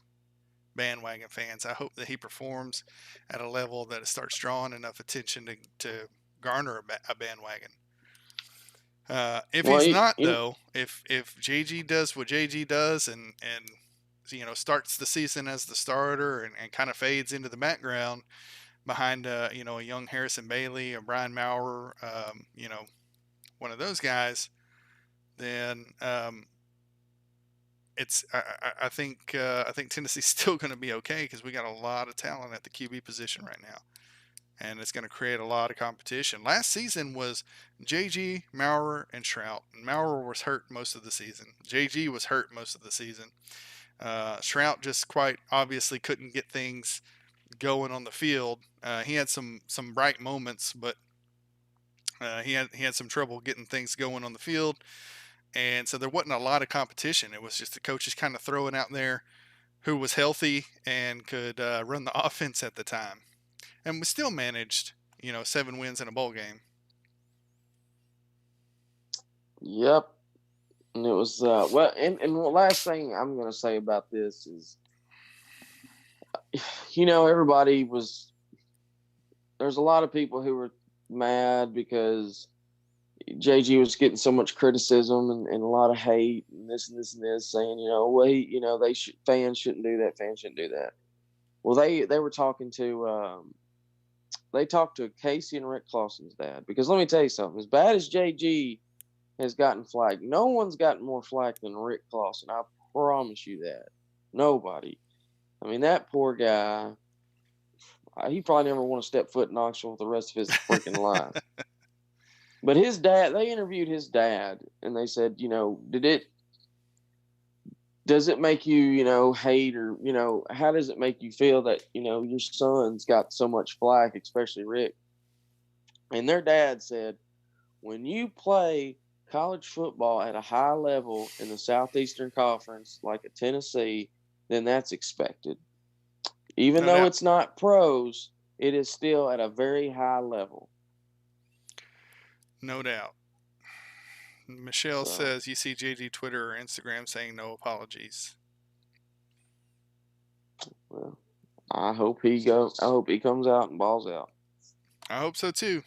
[SPEAKER 1] bandwagon fans. I hope that he performs at a level that it starts drawing enough attention to garner a bandwagon. If JG does what JG does and starts the season as the starter and kind of fades into the background behind a young Harrison Bailey or Brian Maurer, one of those guys, then I think Tennessee's still going to be okay because we got a lot of talent at the QB position right now. And it's going to create a lot of competition. Last season was JG, Maurer, and Shrout. And Maurer was hurt most of the season. JG was hurt most of the season. Shrout just quite obviously couldn't get things going on the field. He had some bright moments, but he had some trouble getting things going on the field. And so there wasn't a lot of competition. It was just the coaches kind of throwing out there who was healthy and could run the offense at the time. And we still managed, 7 wins in a bowl game.
[SPEAKER 2] Yep. And it was, and the last thing I'm going to say about this is, there's a lot of people who were mad because JG was getting so much criticism and a lot of hate and this and this and this, saying, fans shouldn't do that. Fans shouldn't do that. Well, they were talking to, they talked to Casey and Rick Clausen's dad, because let me tell you something, as bad as JG has gotten flagged, no one's gotten more flack than Rick Clausen. I promise you that. Nobody. I mean, that poor guy, he probably never want to step foot in Knoxville for the rest of his freaking life. But his dad, they interviewed his dad, and they said, does it make you, hate, or, how does it make you feel that, your son's got so much flack, especially Rick? And their dad said, when you play college football at a high level in the Southeastern Conference, like at Tennessee, then that's expected. Even though it's not pros, it is still at a very high level.
[SPEAKER 1] No doubt. Michelle says you see JG Twitter or Instagram saying no apologies.
[SPEAKER 2] Well, I hope he comes out and balls out.
[SPEAKER 1] I hope so too.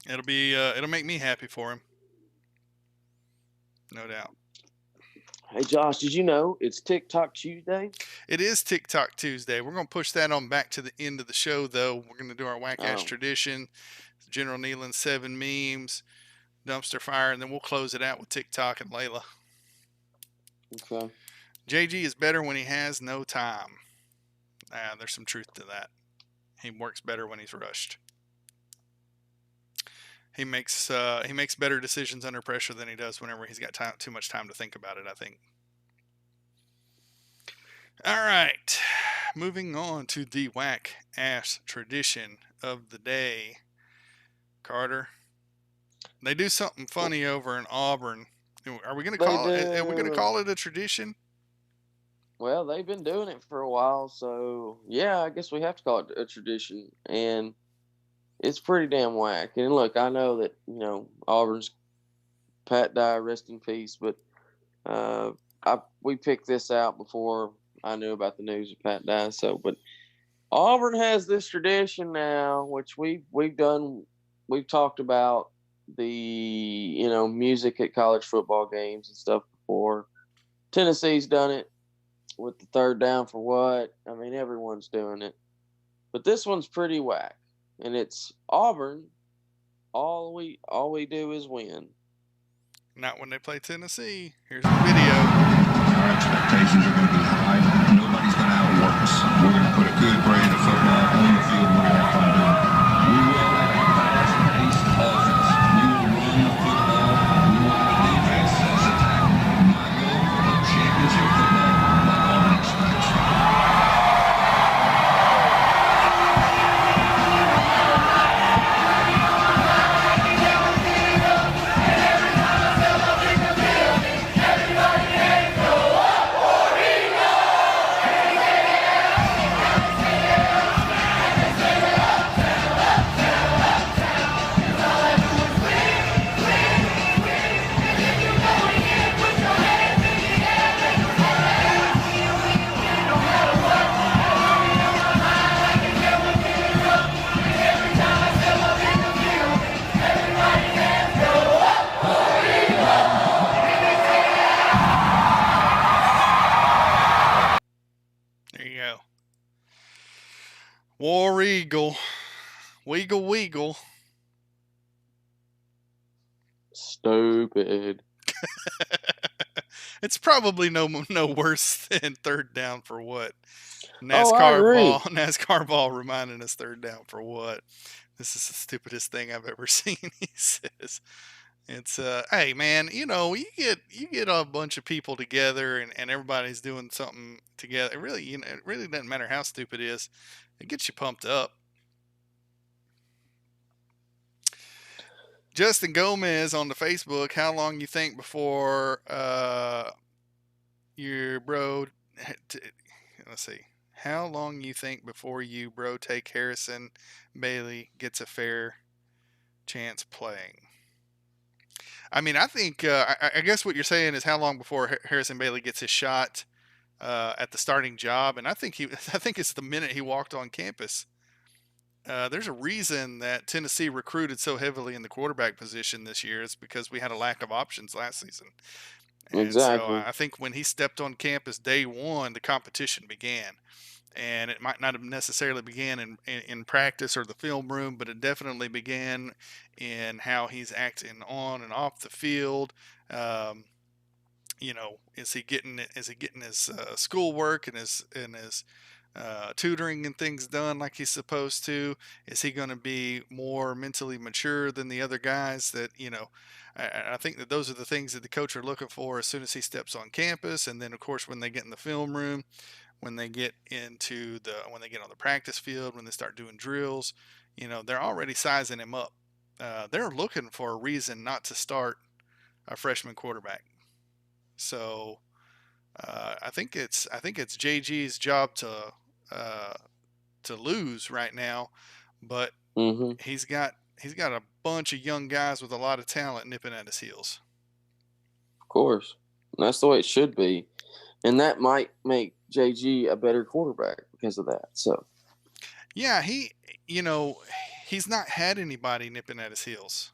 [SPEAKER 1] It'll make me happy for him, no doubt.
[SPEAKER 2] Hey, Josh, did you know it's TIK TOK Tuesday?
[SPEAKER 1] It is TIK TOK Tuesday. We're gonna push that on back to the end of the show, though. We're gonna do our whack ass tradition, General Neyland 7 memes, dumpster fire, and then we'll close it out with TikTok and Layla.
[SPEAKER 2] Okay.
[SPEAKER 1] JG is better when he has no time. There's some truth to that. He works better when he's rushed. He makes better decisions under pressure than he does whenever he's got too much time to think about it, I think. All right, moving on to the whack ass tradition of the day. Carter, they do something funny over in Auburn. Are we going to call it? Are we going to call it a tradition?
[SPEAKER 2] Well, they've been doing it for a while, so yeah, I guess we have to call it a tradition. And it's pretty damn whack. And look, I know that Auburn's Pat Dye, rest in peace, but we picked this out before I knew about the news of Pat Dye. So, but Auburn has this tradition now, which we've talked about the music at college football games and stuff before. Tennessee's done it with the third down for what? I mean, everyone's doing it, but this one's pretty whack, and it's Auburn. All we do is win.
[SPEAKER 1] Not when they play Tennessee. Here's the video.
[SPEAKER 4] Our expectations are going to be high. Nobody's going to outwork us. We're going to put a good brand of football on the field. We're going to have fun doing it. We will have a fast-paced offense. We will run the football. We will have a defense that's attacking. My goal for championship football, like Auburn expects.
[SPEAKER 1] War Eagle. Weagle Weagle.
[SPEAKER 2] Stupid.
[SPEAKER 1] It's probably no worse than third down for what? NASCAR ball reminding us third down for what? This is the stupidest thing I've ever seen, he says. It's hey man, you get a bunch of people together and everybody's doing something together. It really doesn't matter how stupid it is. It gets you pumped up. Justin Gomez on the Facebook, how long you think before your bro let's see. How long you think before you bro take Harrison Bailey gets a fair chance playing? I mean, I think I guess what you're saying is how long before Harrison Bailey gets his shot at the starting job, and I think it's the minute he walked on campus. There's a reason that Tennessee recruited so heavily in the quarterback position this year. It's because we had a lack of options last season. And
[SPEAKER 2] exactly.
[SPEAKER 1] So I think when he stepped on campus day one, the competition began. And it might not have necessarily began in practice or the film room, but it definitely began in how he's acting on and off the field. Is he getting his schoolwork and his tutoring and things done like he's supposed to? Is he going to be more mentally mature than the other guys that, I think that those are the things that the coach are looking for as soon as he steps on campus. And then of course, when they get in the film room, when they get on the practice field, when they start doing drills, they're already sizing him up. They're looking for a reason not to start a freshman quarterback. So I think it's JG's job to lose right now, but he's got a bunch of young guys with a lot of talent nipping at his heels.
[SPEAKER 2] Of course, and that's the way it should be, and that might make JG a better quarterback because of that. So,
[SPEAKER 1] yeah, he's not had anybody nipping at his heels.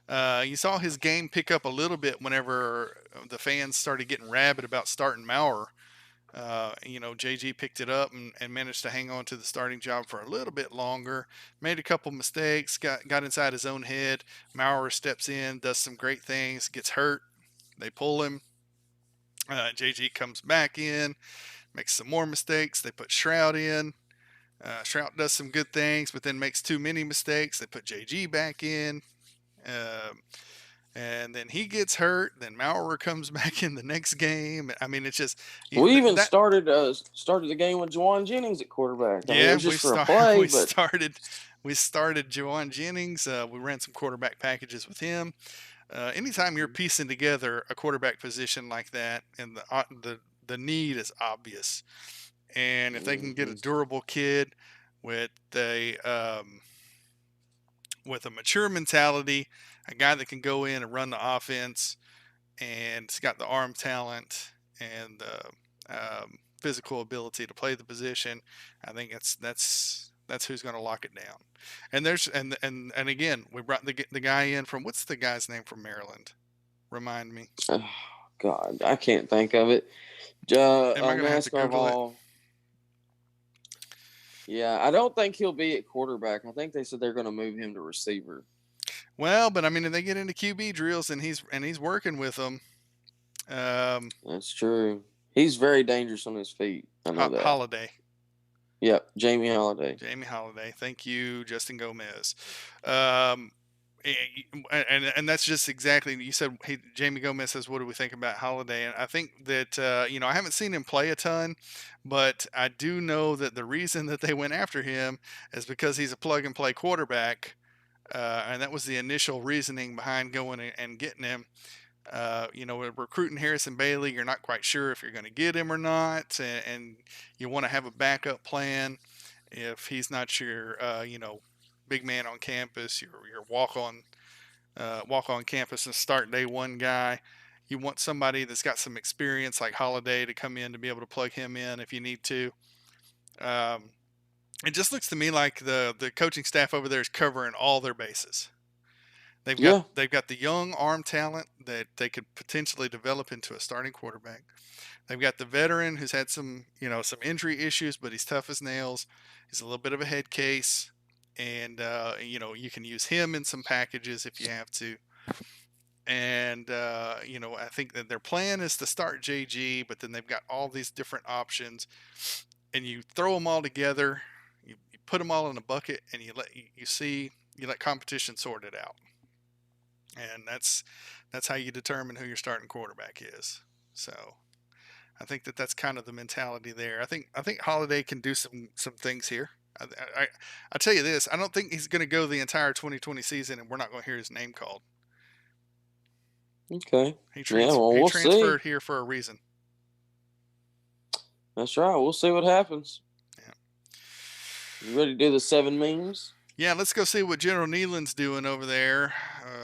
[SPEAKER 1] You saw his game pick up a little bit whenever the fans started getting rabid about starting Maurer. JG picked it up and managed to hang on to the starting job for a little bit longer. Made a couple mistakes, got inside his own head. Maurer steps in, does some great things, gets hurt. They pull him. JG comes back in, makes some more mistakes. They put Shroud in. Shroud does some good things, but then makes too many mistakes. They put JG back in. And then he gets hurt. Then Maurer comes back in the next game. I mean, it's just
[SPEAKER 2] we even started the game with Juwan Jennings at quarterback. I mean, it was just for a play,
[SPEAKER 1] we started Juwan Jennings. We ran some quarterback packages with him. Anytime you're piecing together a quarterback position like that, and the need is obvious, and if they can get a durable kid with a mature mentality, a guy that can go in and run the offense, and he's got the arm talent and physical ability to play the position, I think that's who's going to lock it down. And there's and again, we brought the guy in from, what's the guy's name from Maryland? Remind me.
[SPEAKER 2] Oh, God, I can't think of it.
[SPEAKER 1] Am I going to have to Google it?
[SPEAKER 2] Yeah, I don't think he'll be at quarterback. I think they said they're going to move him to receiver.
[SPEAKER 1] Well, but I mean, if they get into QB drills and he's working with them,
[SPEAKER 2] that's true. He's very dangerous on his feet. I know that.
[SPEAKER 1] Holiday.
[SPEAKER 2] Yep, Jamie Holiday.
[SPEAKER 1] Jamie Holiday. Thank you, Justin Gomez. And that's just exactly, you said. Jamie Gomez says, "What do we think about Holiday?" And I think that I haven't seen him play a ton, but I do know that the reason that they went after him is because he's a plug and play quarterback, and that was the initial reasoning behind going and getting him. Recruiting Harrison Bailey, you're not quite sure if you're going to get him or not, and you want to have a backup plan if he's not your big man on campus, your walk on campus and start day one guy. You want somebody that's got some experience like Holiday to come in to be able to plug him in if you need to. It just looks to me like the coaching staff over there is covering all their bases. They've got the young arm talent that they could potentially develop into a starting quarterback. They've got the veteran who's had some injury issues, but he's tough as nails. He's a little bit of a head case, and you can use him in some packages if you have to. And I think that their plan is to start JG, but then they've got all these different options, and you throw them all together, you put them all in a bucket, and you let competition sort it out. And that's how you determine who your starting quarterback is. So I think that's kind of the mentality there. I think Holiday can do some things here. I tell you this, I don't think he's going to go the entire 2020 season and we're not going to hear his name called.
[SPEAKER 2] Okay.
[SPEAKER 1] He transferred here for a reason.
[SPEAKER 2] That's right. We'll see what happens.
[SPEAKER 1] Yeah.
[SPEAKER 2] You ready to do the 7 memes?
[SPEAKER 1] Yeah, let's go see what General Neyland's doing over there.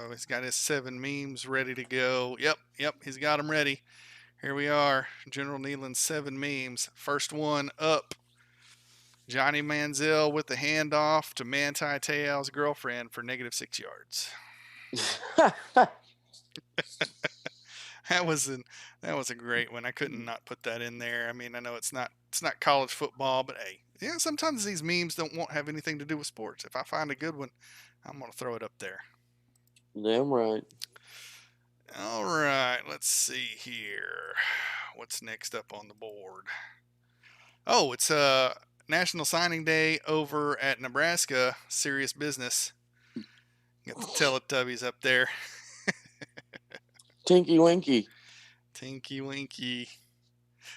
[SPEAKER 1] He's got his 7 memes ready to go. Yep, he's got them ready. Here we are, General Neyland's 7 memes. First one up, Johnny Manziel with the handoff to Manti Te'o's girlfriend for -6 yards. That was a great one. I couldn't not put that in there. I mean, I know it's not college football, but hey, yeah, sometimes these memes won't have anything to do with sports. If I find a good one, I'm going to throw it up there.
[SPEAKER 2] Damn right.
[SPEAKER 1] All right, let's see here. What's next up on the board? Oh, it's National Signing Day over at Nebraska. Serious business. Got the Teletubbies up there.
[SPEAKER 2] Tinky Winky.
[SPEAKER 1] Tinky Winky.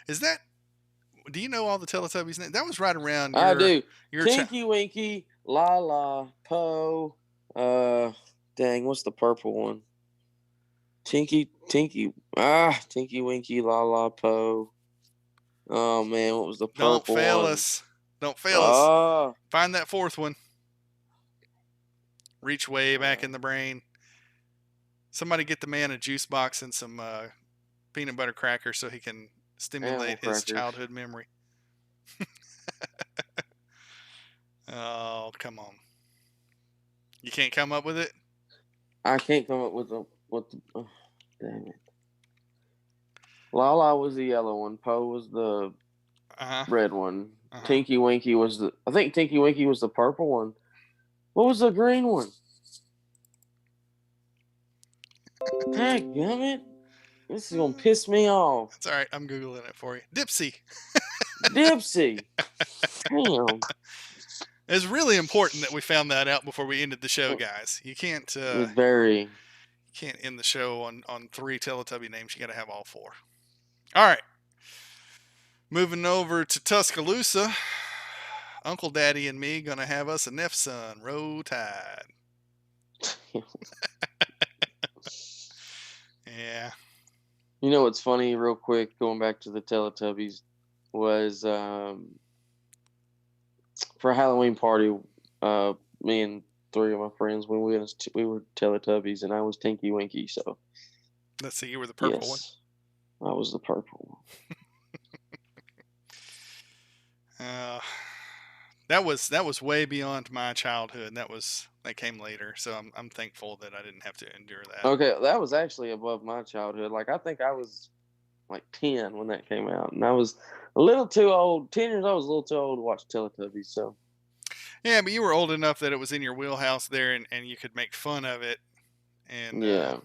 [SPEAKER 1] Do you know all the Teletubbies names? That was right around
[SPEAKER 2] I do. Tinky Winky, La Po. Dang, what's the purple one? Tinky Winky, La Po. Oh man, what was the purple one?
[SPEAKER 1] Don't fail us. Find that 4th one. Reach way back in the brain. Somebody get the man a juice box and some peanut butter crackers so he can stimulate his childhood memory. Oh, come on. You can't come up with it?
[SPEAKER 2] I can't come up with the oh, damn it. Lala was the yellow one. Poe was the red one. Tinky Winky was Tinky Winky was the purple one. What was the green one? Dadgummit. This is gonna piss me off.
[SPEAKER 1] That's all right. I'm Googling it for you. Dipsy.
[SPEAKER 2] Dipsy. Damn.
[SPEAKER 1] It's really important that we found that out before we ended the show, guys. You can't can't end the show on 3 Teletubby names. You got to have all 4. All right. Moving over to Tuscaloosa. Uncle Daddy and me gonna have us a Nefson. Roll Tide. Yeah.
[SPEAKER 2] You know what's funny, real quick, going back to the Teletubbies, was for a Halloween party, me and 3 of my friends, when we were Teletubbies, and I was Tinky Winky. So
[SPEAKER 1] let's see, you were the purple one.
[SPEAKER 2] I was the purple one.
[SPEAKER 1] That was way beyond my childhood. That came later, so I'm thankful that I didn't have to endure that.
[SPEAKER 2] Okay, that was actually above my childhood. Like, I think I was like 10 when that came out, and I was a little too old. 10 years old, I was a little too old to watch Teletubbies. So
[SPEAKER 1] yeah, but you were old enough that it was in your wheelhouse there, and you could make fun of it. And
[SPEAKER 2] yeah,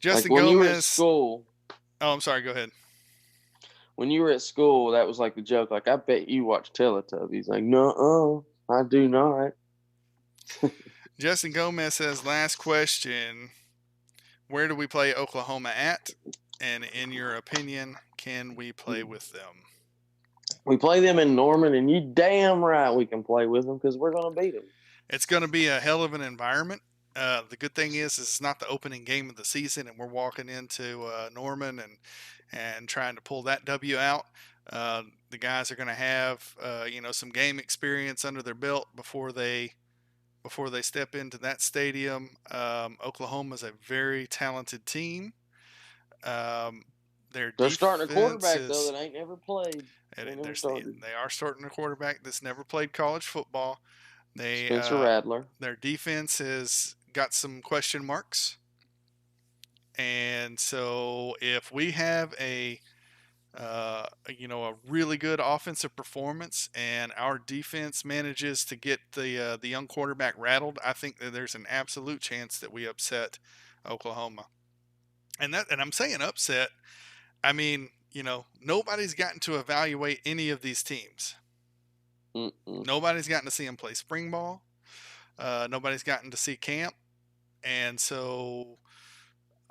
[SPEAKER 1] Justin
[SPEAKER 2] like when
[SPEAKER 1] Gomez.
[SPEAKER 2] You were at school.
[SPEAKER 1] Oh, I'm sorry. Go ahead.
[SPEAKER 2] When you were at school, that was like the joke. Like, I bet you watch Teletubbies. Like, no, I do not.
[SPEAKER 1] Justin Gomez says, last question. Where do we play Oklahoma at? And in your opinion, can we play with them?
[SPEAKER 2] We play them in Norman, and you damn right we can play with them because we're going to beat them.
[SPEAKER 1] It's going to be a hell of an environment. The good thing is it's not the opening game of the season, and we're walking into Norman and trying to pull that W out. The guys are going to have some game experience under their belt before they step into that stadium. Oklahoma's a very talented team.
[SPEAKER 2] They're starting a quarterback though that ain't never played.
[SPEAKER 1] They are starting a quarterback that's never played college football.
[SPEAKER 2] Spencer Rattler.
[SPEAKER 1] Their defense has got some question marks. And so if we have a really good offensive performance and our defense manages to get the young quarterback rattled, I think that there's an absolute chance that we upset Oklahoma. And I'm saying upset. I mean, nobody's gotten to evaluate any of these teams. Nobody's gotten to see them play spring ball. Nobody's gotten to see camp. And so,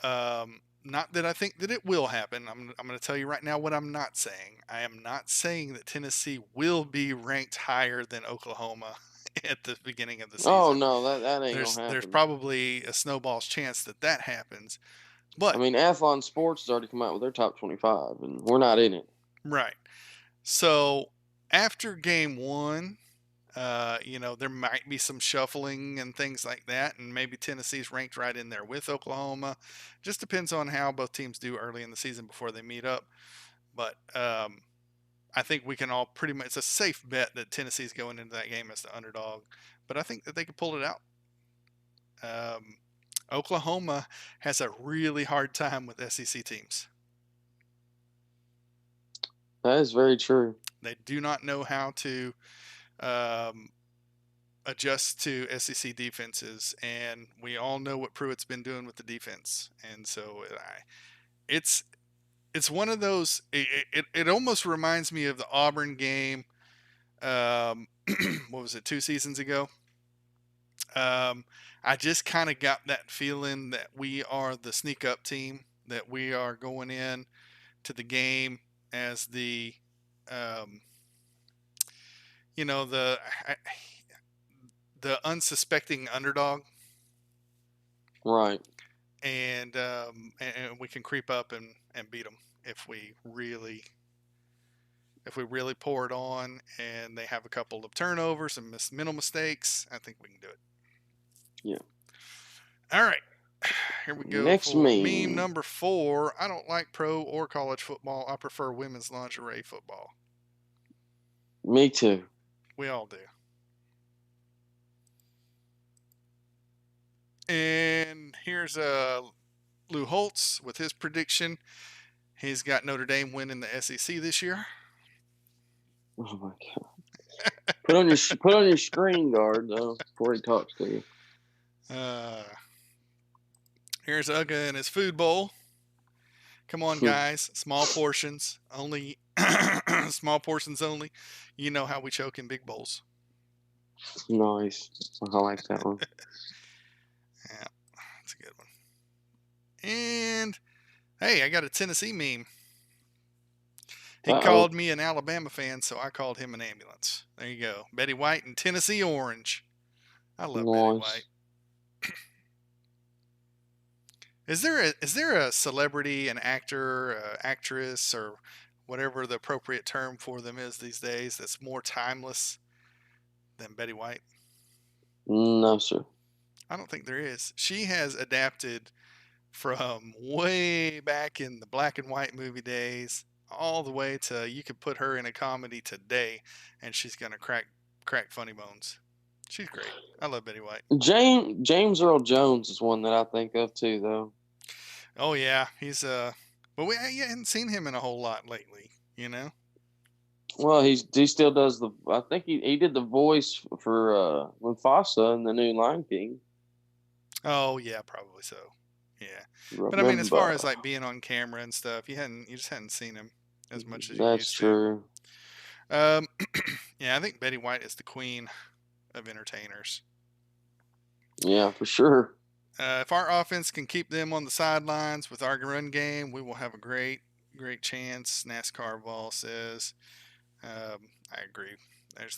[SPEAKER 1] not that I think that it will happen. I'm going to tell you right now what I'm not saying. I am not saying that Tennessee will be ranked higher than Oklahoma at the beginning of the season.
[SPEAKER 2] Oh, no, that ain't going to happen.
[SPEAKER 1] There's probably a snowball's chance that happens. But
[SPEAKER 2] I mean, Athlon Sports has already come out with their top 25, and we're not in it.
[SPEAKER 1] Right. So after game 1, there might be some shuffling and things like that, and maybe Tennessee's ranked right in there with Oklahoma. Just depends on how both teams do early in the season before they meet up. But I think we can all pretty much, it's a safe bet that Tennessee's going into that game as the underdog. But I think that they could pull it out. Oklahoma has a really hard time with SEC teams.
[SPEAKER 2] That is very true.
[SPEAKER 1] They do not know how to adjust to SEC defenses, and we all know what Pruitt's been doing with the defense. And so it's one of those. It almost reminds me of the Auburn game. What was it, 2 seasons ago? I just kind of got that feeling that we are the sneak up team, that we are going in to the game as the unsuspecting underdog,
[SPEAKER 2] right?
[SPEAKER 1] And we can creep up and beat them if we really pour it on, and they have a couple of turnovers and mental mistakes. I think we can do it.
[SPEAKER 2] Yeah.
[SPEAKER 1] All right. Here we go.
[SPEAKER 2] Next
[SPEAKER 1] meme number 4. I don't like pro or college football. I prefer women's lingerie football.
[SPEAKER 2] Me too.
[SPEAKER 1] We all do. here's Lou Holtz with his prediction. He's got Notre Dame winning the SEC this year.
[SPEAKER 2] Oh my God! Put on your screen guard though before he talks to you.
[SPEAKER 1] Here's Uga and his food bowl. Come on, guys. Small portions only. Small portions only. You know how we choke in big bowls.
[SPEAKER 2] Nice. I like that one.
[SPEAKER 1] Yeah, that's a good one. And hey, I got a Tennessee meme. He called me an Alabama fan, so I called him an ambulance. There you go. Betty White and Tennessee Orange. I love Betty White. Is there a celebrity, an actor, actress, or whatever the appropriate term for them is these days that's more timeless than Betty White?
[SPEAKER 2] No, sir.
[SPEAKER 1] I don't think there is. She has adapted from way back in the black and white movie days all the way to you could put her in a comedy today and she's going to crack funny bones. She's great. I love Betty White.
[SPEAKER 2] James Earl Jones is one that I think of too, though.
[SPEAKER 1] Oh yeah, he's but we haven't seen him in a whole lot lately, you know.
[SPEAKER 2] Well, he still does I think he did the voice for Mufasa in the new Lion King.
[SPEAKER 1] Oh yeah, probably so. Yeah, but I mean, as far as like being on camera and stuff, you just hadn't seen him as much as you used to.
[SPEAKER 2] That's true.
[SPEAKER 1] Yeah, I think Betty White is the queen of entertainers.
[SPEAKER 2] Yeah, for sure.
[SPEAKER 1] If our offense can keep them on the sidelines with our run game, we will have a great chance. NASCAR Vol says. I agree.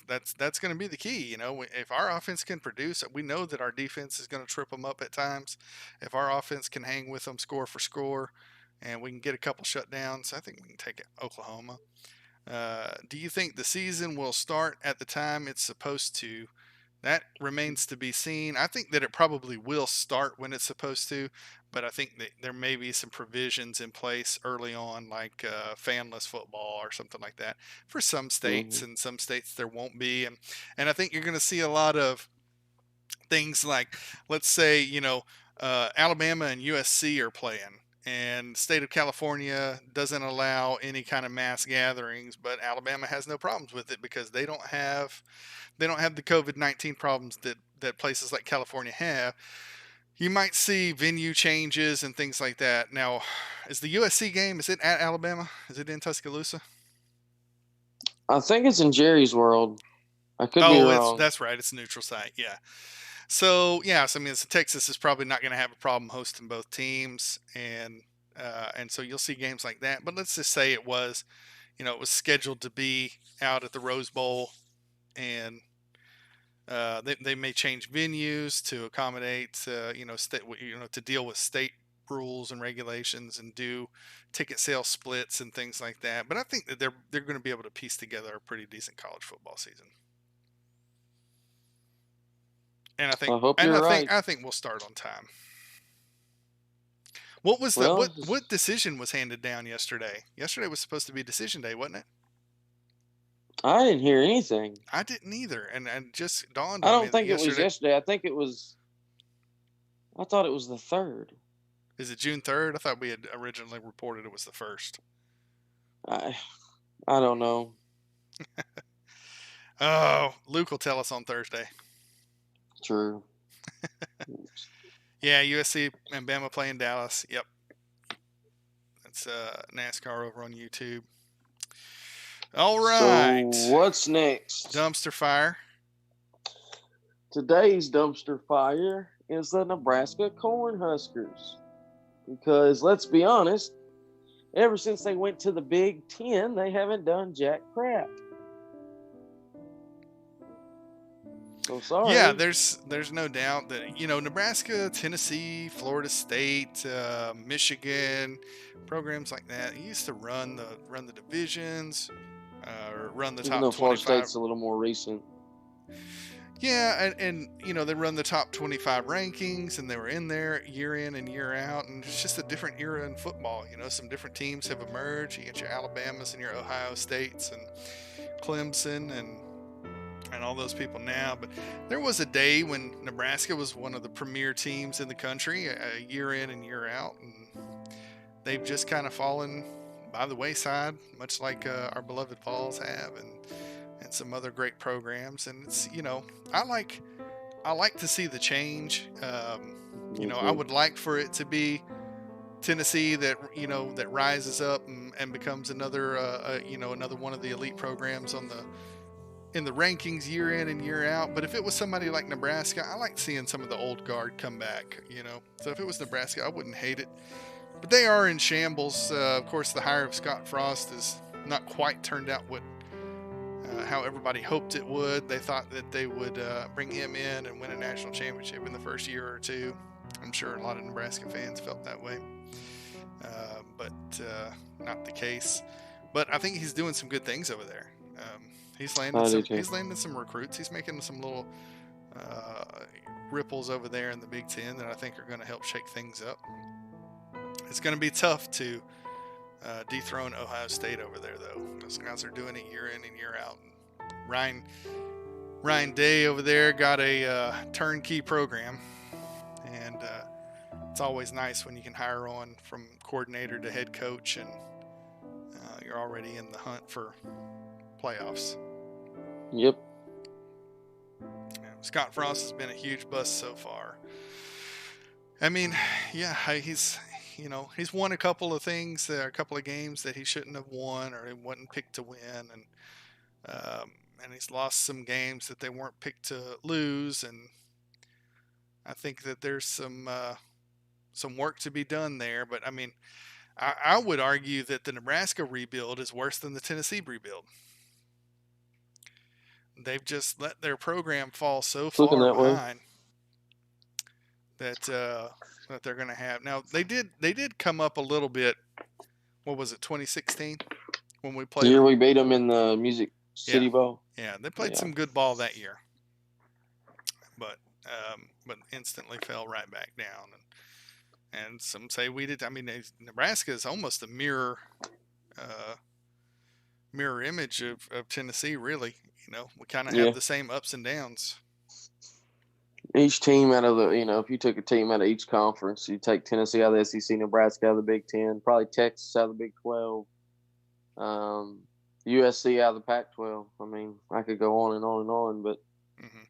[SPEAKER 1] That's going to be the key. You know, if our offense can produce, we know that our defense is going to trip them up at times. If our offense can hang with them score for score, and we can get a couple shutdowns, I think we can take Oklahoma. Do you think the season will start at the time it's supposed to? That remains to be seen. I think that it probably will start when it's supposed to, but I think that there may be some provisions in place early on, like fanless football or something like that for some states, and some states there won't be. And I think you're going to see a lot of things like, let's say, Alabama and USC are playing, and the state of California doesn't allow any kind of mass gatherings, but Alabama has no problems with it because they don't have the COVID-19 problems that places like California have. You might see venue changes and things like that. Now, is the USC game, is it at Alabama? Is it in Tuscaloosa?
[SPEAKER 2] I think it's in Jerry's World. I could be wrong.
[SPEAKER 1] That's right. It's a neutral site. Yeah. So, yeah, so Texas is probably not going to have a problem hosting both teams. And so you'll see games like that. But let's just say it was scheduled to be out at the Rose Bowl, and they may change venues to accommodate, to deal with state rules and regulations and do ticket sale splits and things like that. But I think that they're going to be able to piece together a pretty decent college football season. And I think we'll start on time. What was what decision was handed down yesterday? Yesterday was supposed to be decision day, wasn't it?
[SPEAKER 2] I didn't hear anything.
[SPEAKER 1] I didn't either, and just dawned on me.
[SPEAKER 2] I don't think it was yesterday. I think it was. I thought it was the 3rd.
[SPEAKER 1] Is it June 3rd? I thought we had originally reported it was the 1st.
[SPEAKER 2] I don't know.
[SPEAKER 1] Oh, Luke will tell us on Thursday.
[SPEAKER 2] True.
[SPEAKER 1] Yeah, USC and Bama playing Dallas. Yep. That's NASCAR over on YouTube. All right.
[SPEAKER 2] So what's next?
[SPEAKER 1] Dumpster fire.
[SPEAKER 2] Today's dumpster fire is the Nebraska Cornhuskers. Because let's be honest, ever since they went to the Big Ten, they haven't done jack crap. So sorry.
[SPEAKER 1] Yeah, there's no doubt that Nebraska, Tennessee, Florida State, Michigan, programs like that used to run the divisions, or run the top 25.
[SPEAKER 2] Florida State's a little more recent.
[SPEAKER 1] Yeah, and they run the top 25 rankings, and they were in there year in and year out, and it's just a different era in football. Some different teams have emerged. You get your Alabamas and your Ohio States and Clemson and and all those people now. But there was a day when Nebraska was one of the premier teams in the country, year in and year out, and they've just kind of fallen by the wayside, much like our beloved Vols have, and some other great programs. And it's, I like to see the change. I would like for it to be Tennessee that that rises up and becomes another another one of the elite programs in the rankings year in and year out. But if it was somebody like Nebraska, I like seeing some of the old guard come back. So if it was Nebraska, I wouldn't hate it. But they are in shambles. Of course, the hire of Scott Frost has not quite turned out how everybody hoped it would. They thought that they would bring him in and win a national championship in the first year or two. I'm sure a lot of Nebraska fans felt that way, but not the case. But I think he's doing some good things over there. He's landing some recruits. He's making some little ripples over there in the Big Ten that I think are going to help shake things up. It's going to be tough to dethrone Ohio State over there, though. Those guys are doing it year in and year out. Ryan Day over there got a turnkey program, and it's always nice when you can hire on from coordinator to head coach, and you're already in the hunt for playoffs.
[SPEAKER 2] Yep.
[SPEAKER 1] Scott Frost has been a huge bust so far. I mean, yeah, he's won a couple of things, a couple of games that he shouldn't have won, or he wasn't picked to win, and he's lost some games that they weren't picked to lose. And I think that there's some work to be done there. But I mean, I would argue that the Nebraska rebuild is worse than the Tennessee rebuild. They've just let their program fall so far behind that they're going to have. Now they did come up a little bit. What was it, 2016 when we played?
[SPEAKER 2] The year we beat them in the Music City Bowl.
[SPEAKER 1] Yeah, they played some good ball that year, but instantly fell right back down. And some say we did. I mean, Nebraska is almost a mirror image of Tennessee, really. We kind of have the same ups and downs.
[SPEAKER 2] Each team out of the, if you took a team out of each conference, you take Tennessee out of the SEC, Nebraska out of the Big Ten, probably Texas out of the Big 12, USC out of the Pac-12. I mean, I could go on and on and on, but.
[SPEAKER 1] Mm-hmm.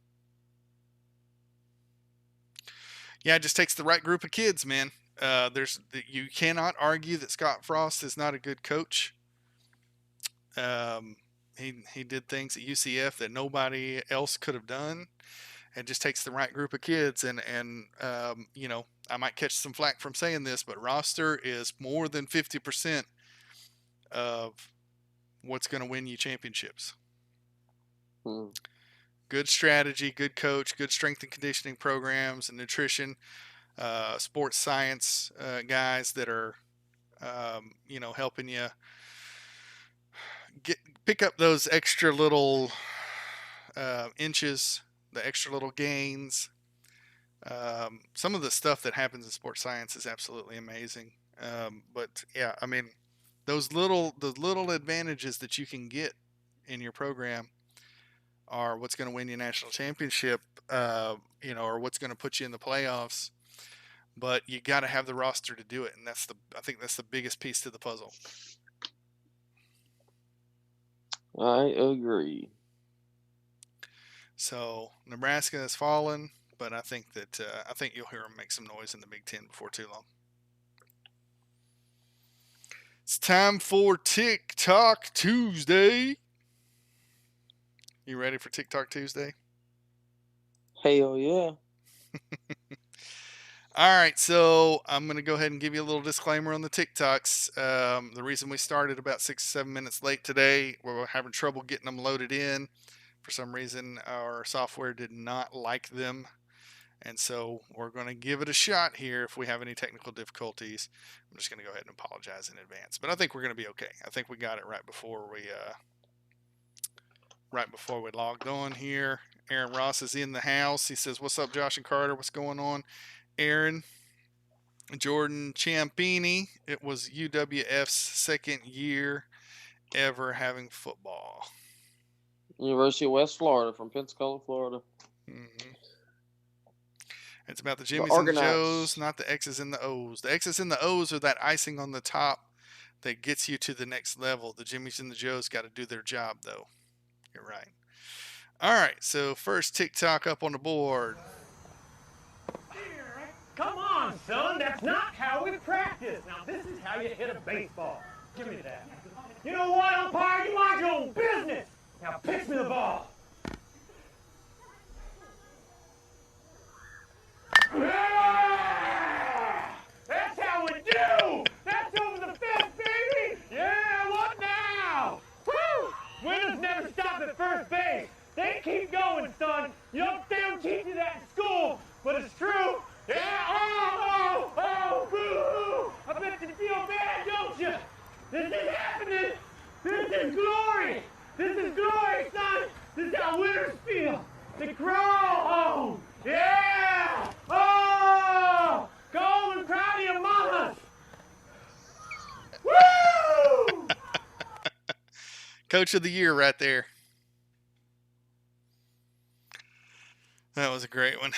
[SPEAKER 1] Yeah, it just takes the right group of kids, man. You cannot argue that Scott Frost is not a good coach. He did things at UCF that nobody else could have done. It just takes the right group of kids, and I might catch some flack from saying this, but roster is more than 50% of what's going to win you championships. Good strategy, good coach, good strength and conditioning programs and nutrition, sports science guys that are, helping you pick up those extra little inches, the extra little gains. Some of the stuff that happens in sports science is absolutely amazing. But yeah, I mean, the little advantages that you can get in your program are what's going to win you a national championship, or what's going to put you in the playoffs. But you got to have the roster to do it, and I think that's the biggest piece to the puzzle.
[SPEAKER 2] I agree.
[SPEAKER 1] So Nebraska has fallen, but I think you'll hear them make some noise in the Big Ten before too long. It's time for TIK TOK Tuesday. You ready for TIK TOK Tuesday?
[SPEAKER 2] Hell yeah.
[SPEAKER 1] All right, so I'm going to go ahead and give you a little disclaimer on the TikToks. The reason we started about 6 or 7 minutes late today, we're having trouble getting them loaded in. For some reason, our software did not like them. And so we're going to give it a shot here. If we have any technical difficulties, I'm just going to go ahead and apologize in advance. But I think we're going to be okay. I think we got it right before we logged on here. Aaron Ross is in the house. He says, "What's up, Josh and Carter? What's going on?" Aaron, Jordan Ciampini. It was UWF's second year ever having football.
[SPEAKER 2] University of West Florida from Pensacola, Florida.
[SPEAKER 1] Mm-hmm. It's about the
[SPEAKER 2] The
[SPEAKER 1] Jimmies and the
[SPEAKER 2] Argonauts.
[SPEAKER 1] Joes, not the X's and the O's. The X's and the O's are that icing on the top that gets you to the next level. The Jimmies and the Joes got to do their job, though. You're right. All right, so first TikTok up on the board.
[SPEAKER 5] Come on, son, that's not how we practice. Now, this is how you hit a baseball. Give me that. You know what, umpire? You mind your own business. Now, pitch me the ball. Yeah! That's how we do! That's over the fence, baby! Yeah, what now? Woo! Winners never stop at first base. They keep going, son. They don't teach you that in school, but it's true. Yeah, oh, boo-hoo! I bet you feel bad, don't you? This is happening. This is glory. This is glory, son. This is how winners feel. They crawl home. Yeah! Oh! Go home and cry to your mamas. Woo!
[SPEAKER 1] Coach of the year right there. That was a great one.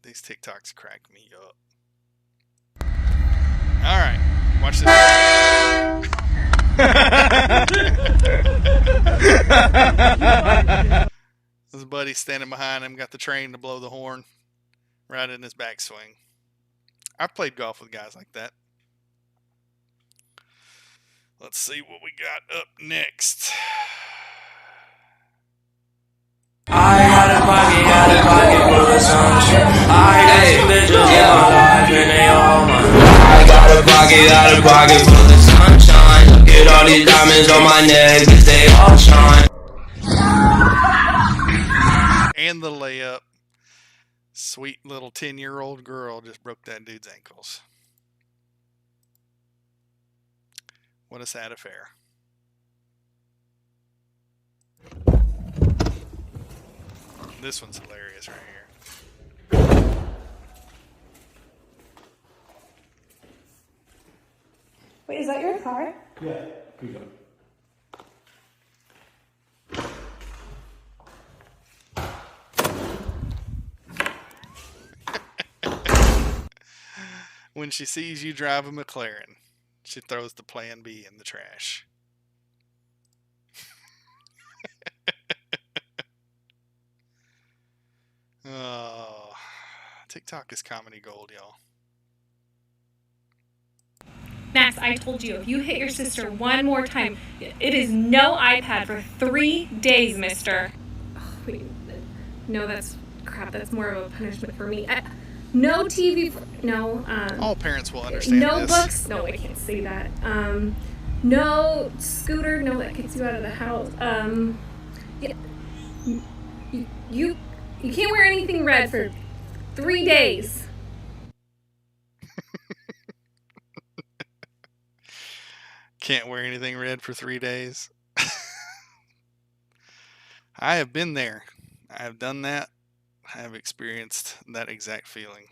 [SPEAKER 1] These TikToks crack me up. All right, watch this. His buddy standing behind him, got the train to blow the horn right in his backswing. I've played golf with guys like that. Let's see what we got up next.
[SPEAKER 6] I got a pocket full of sunshine. I got some bitches in my life and they all mine. I got a pocket full of sunshine. Look at all these diamonds on my neck, 'cause they all shine.
[SPEAKER 1] And the layup. Sweet little 10-year-old girl just broke that dude's ankles. What a sad affair. This one's hilarious right here.
[SPEAKER 7] Wait, is that your car?
[SPEAKER 3] Yeah, keep going.
[SPEAKER 1] When she sees you drive a McLaren, she throws the Plan B in the trash. Oh, TikTok is comedy gold, y'all.
[SPEAKER 7] Max, I told you, if you hit your sister one more time, it is no iPad for 3 days, mister. Oh, wait, no, that's crap. That's more of a punishment for me. No TV, no.
[SPEAKER 1] All parents will understand
[SPEAKER 7] no
[SPEAKER 1] this.
[SPEAKER 7] Books. No, I can't say that. No scooter. No, that kicks you out of the house. Yeah, you can't wear anything red for 3 days.
[SPEAKER 1] Can't wear anything red for 3 days. I have been there. I have done that. I have experienced that exact feeling.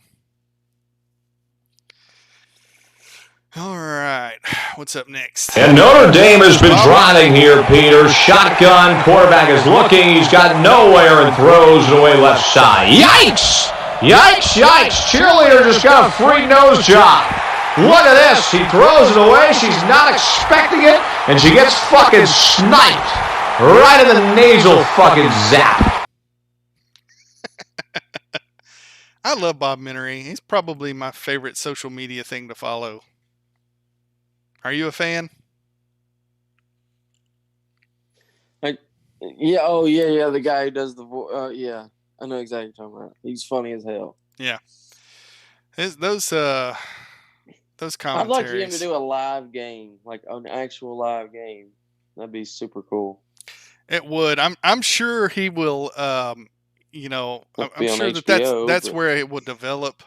[SPEAKER 1] All right. What's up next?
[SPEAKER 8] And Notre Dame has been driving here, Peter. Shotgun. Quarterback is looking. He's got nowhere and throws it away left side. Yikes! Yikes, yikes. Cheerleader just got a free nose job. Look at this. He throws it away. She's not expecting it. And she gets fucking sniped. Right in the nasal fucking zap.
[SPEAKER 1] I love Bob Menery. He's probably my favorite social media thing to follow. Are you a fan?
[SPEAKER 2] Yeah, oh yeah, the guy who does the voice. Yeah, I know exactly what you're talking about. He's funny as hell.
[SPEAKER 1] Yeah. Those commentaries.
[SPEAKER 2] I'd like for him to do a live game, like an actual live game. That'd be super cool.
[SPEAKER 1] It would. I'm sure he will. I'm sure
[SPEAKER 2] HBO,
[SPEAKER 1] that's where it will develop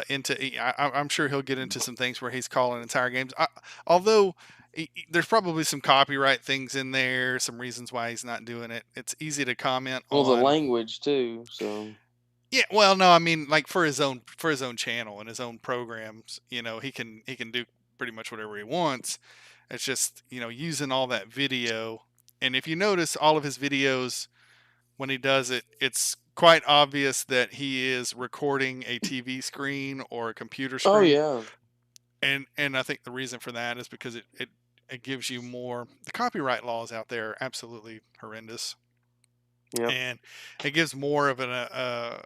[SPEAKER 1] into. I'm sure he'll get into some things where he's calling entire games. Although there's probably some copyright things in there, some reasons why he's not doing it. It's easy to comment on.
[SPEAKER 2] Well, the language too. So.
[SPEAKER 1] Yeah, well, no, I mean, like for his own channel and his own programs, he can do pretty much whatever he wants. It's just using all that video And if you notice all of his videos, when he does it, it's quite obvious that he is recording a TV screen or a computer screen.
[SPEAKER 2] Oh yeah.
[SPEAKER 1] And I think the reason for that is because it gives you more. The copyright laws out there are absolutely horrendous.
[SPEAKER 2] Yep.
[SPEAKER 1] And it gives more of an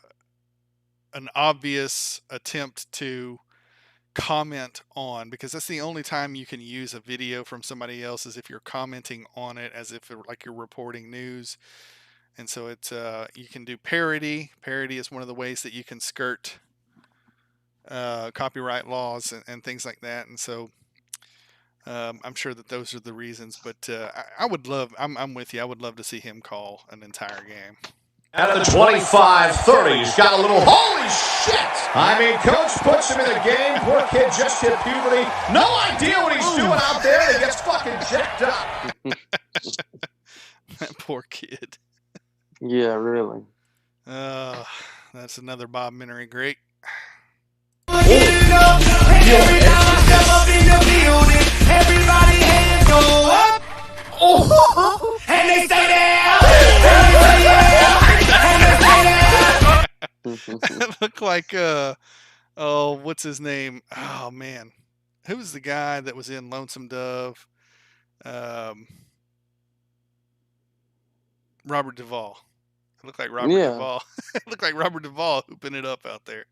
[SPEAKER 1] obvious attempt to comment on, because that's the only time you can use a video from somebody else is if you're commenting on it as if like you're reporting news. And so it's you can do parody. Parody is one of the ways that you can skirt copyright laws and things like that. And so I'm sure that those are the reasons. But I would love. I'm with you. I would love to see him call an entire game.
[SPEAKER 8] At the 25-30, he's got a little, holy shit! I mean, coach puts him in the game. Poor kid just hit puberty. No idea what he's doing out there. And he gets fucking jacked up.
[SPEAKER 1] That poor kid.
[SPEAKER 2] Yeah, really.
[SPEAKER 1] That's another Bob Minery great.
[SPEAKER 5] Everybody hands go up. Oh, and they stay there.
[SPEAKER 1] Look like what's his name? Oh man, who was the guy that was in Lonesome Dove? Robert Duvall. It looked like Robert Duvall. It looked like Robert Duvall hooping it up out there.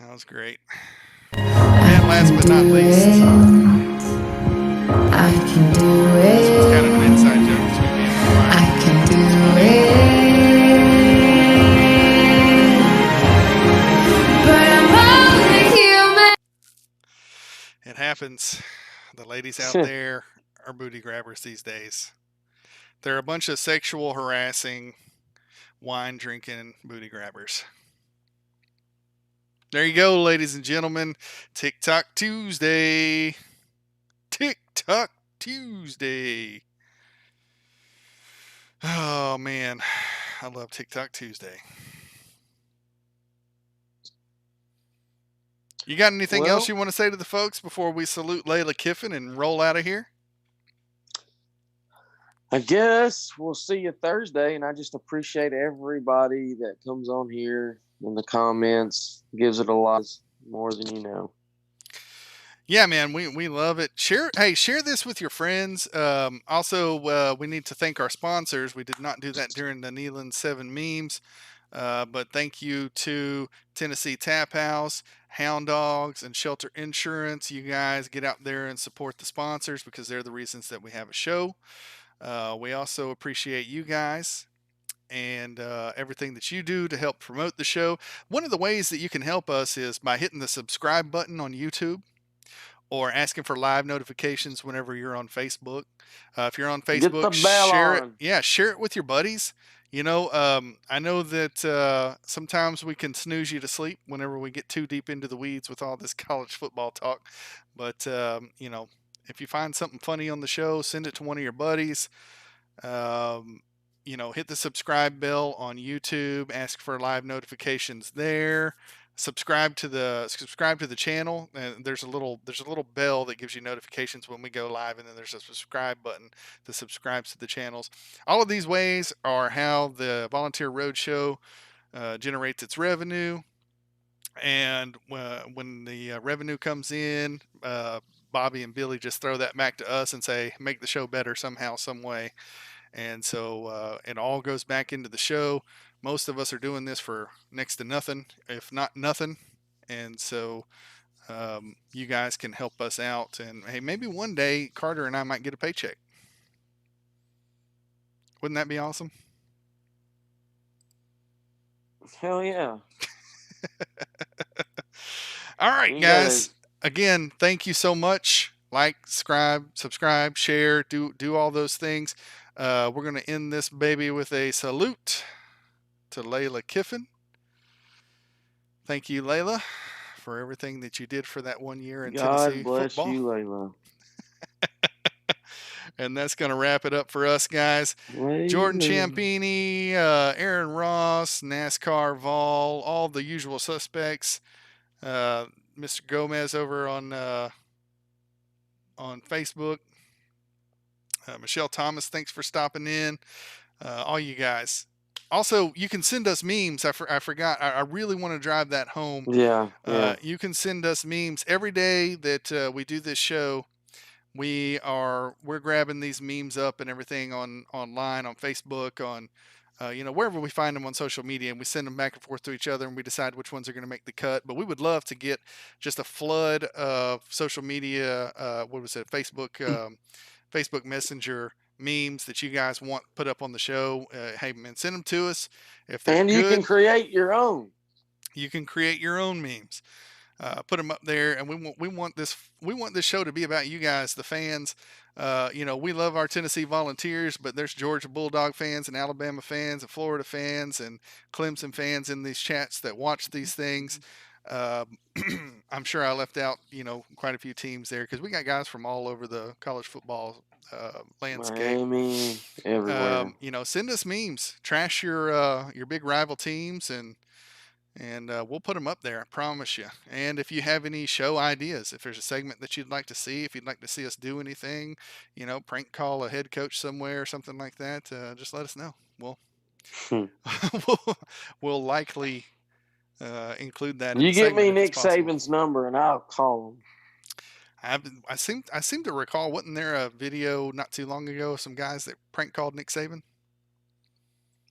[SPEAKER 1] That was great. And last but not least,
[SPEAKER 9] I can do it.
[SPEAKER 1] This was kind of an inside joke between me and my wife.
[SPEAKER 9] I can do it. But I'm only human.
[SPEAKER 1] It happens. The ladies out there are booty grabbers these days. They're a bunch of sexual harassing, wine drinking booty grabbers. There you go, ladies and gentlemen. TIK TOK Tuesday. TIK TOK Tuesday. Oh, man. I love TIK TOK Tuesday. You got anything else you want to say to the folks before we salute Layla Kiffin and roll out of here?
[SPEAKER 2] I guess we'll see you Thursday, and I just appreciate everybody that comes on here in the comments, gives it a lot more than you know.
[SPEAKER 1] Yeah, man, we love it. Share this with your friends. Also, we need to thank our sponsors. We did not do that during the Neyland 7 memes, but thank you to Tennessee Tap House, Hound Dogs, and Shelter Insurance. You guys get out there and support the sponsors because they're the reasons that we have a show. We also appreciate you guys and everything that you do to help promote the show. One of the ways that you can help us is by hitting the subscribe button on YouTube or asking for live notifications whenever you're on Facebook. If you're on Facebook, share it. Yeah, share it with your buddies. You know, I know that sometimes we can snooze you to sleep whenever we get too deep into the weeds with all this college football talk. But, you know, if you find something funny on the show, send it to one of your buddies. You know, hit the subscribe bell on YouTube. Ask for live notifications there. Subscribe to the channel. And there's a little bell that gives you notifications when we go live, and then there's a subscribe button that subscribes to the channels. All of these ways are how the Volunteer Roadshow generates its revenue. And when the revenue comes in, Bobby and Billy just throw that back to us and say, make the show better somehow, some way. And so it all goes back into the show. Most of us are doing this for next to nothing, if not nothing. And so you guys can help us out. And hey, maybe one day Carter and I might get a paycheck. Wouldn't that be awesome?
[SPEAKER 2] Hell yeah.
[SPEAKER 1] All right, guys. Again, thank you so much. Like, subscribe, share, do all those things. We're going to end this baby with a salute to Layla Kiffin. Thank you, Layla, for everything that you did for that 1 year in Tennessee football.
[SPEAKER 2] God bless you, Layla.
[SPEAKER 1] And that's going to wrap it up for us, guys. Jordan Ciampini, Aaron Ross, NASCAR Vol, all the usual suspects. Mr. Gomez over on Facebook. Michelle Thomas, thanks for stopping in. All you guys. Also, you can send us memes. I forgot. I really want to drive that home.
[SPEAKER 2] Yeah.
[SPEAKER 1] You can send us memes every day that we do this show. We're grabbing these memes up and everything online, on Facebook, on wherever we find them on social media, and we send them back and forth to each other, and we decide which ones are going to make the cut. But we would love to get just a flood of social media. Facebook Messenger memes that you guys want put up on the show. Hey man, send them to us. If they're
[SPEAKER 2] And you can create your own.
[SPEAKER 1] You can create your own memes. Put them up there, and we want this show to be about you guys, the fans. We love our Tennessee Volunteers, but there's Georgia Bulldog fans and Alabama fans and Florida fans and Clemson fans in these chats that watch these things. I'm sure I left out, quite a few teams there, because we got guys from all over the college football landscape.
[SPEAKER 2] Miami, everywhere.
[SPEAKER 1] Send us memes, trash your big rival teams, and we'll put them up there. I promise you. And if you have any show ideas, if there's a segment that you'd like to see, if you'd like to see us do anything, prank call a head coach somewhere or something like that, just let us know. We'll likely include that.
[SPEAKER 2] You give me Nick Saban's number and I'll call him.
[SPEAKER 1] I seem to recall, wasn't there a video not too long ago of some guys that prank called Nick Saban?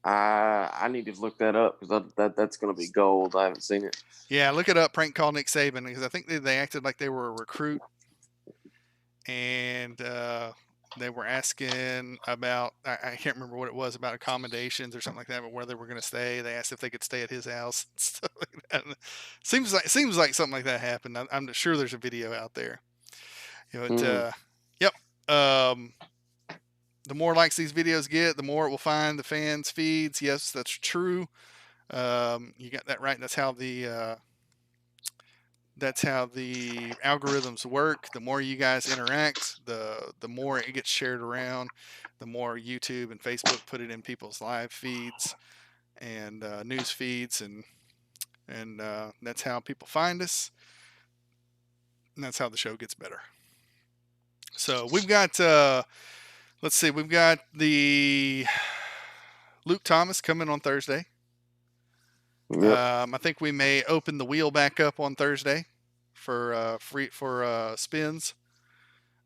[SPEAKER 2] I need to look that up, because that's going to be gold. I haven't seen it.
[SPEAKER 1] Yeah, look it up. Prank call Nick Saban, because I think they acted like they were a recruit, and they were asking about, I can't remember what it was, about accommodations or something like that, but where they were going to stay. They asked if they could stay at his house. Stuff like that. Seems like something like that happened. I'm sure there's a video out there. Yep. The more likes these videos get, the more it will find the fans' feeds. Yes, that's true. You got that right. That's how the algorithms work. The more you guys interact, the more it gets shared around. The more YouTube and Facebook put it in people's live feeds and news feeds, and that's how people find us. And that's how the show gets better. So we've got. Let's see. We've got the Luke Thomas coming on Thursday.
[SPEAKER 2] Yep.
[SPEAKER 1] I think we may open the wheel back up on Thursday for spins.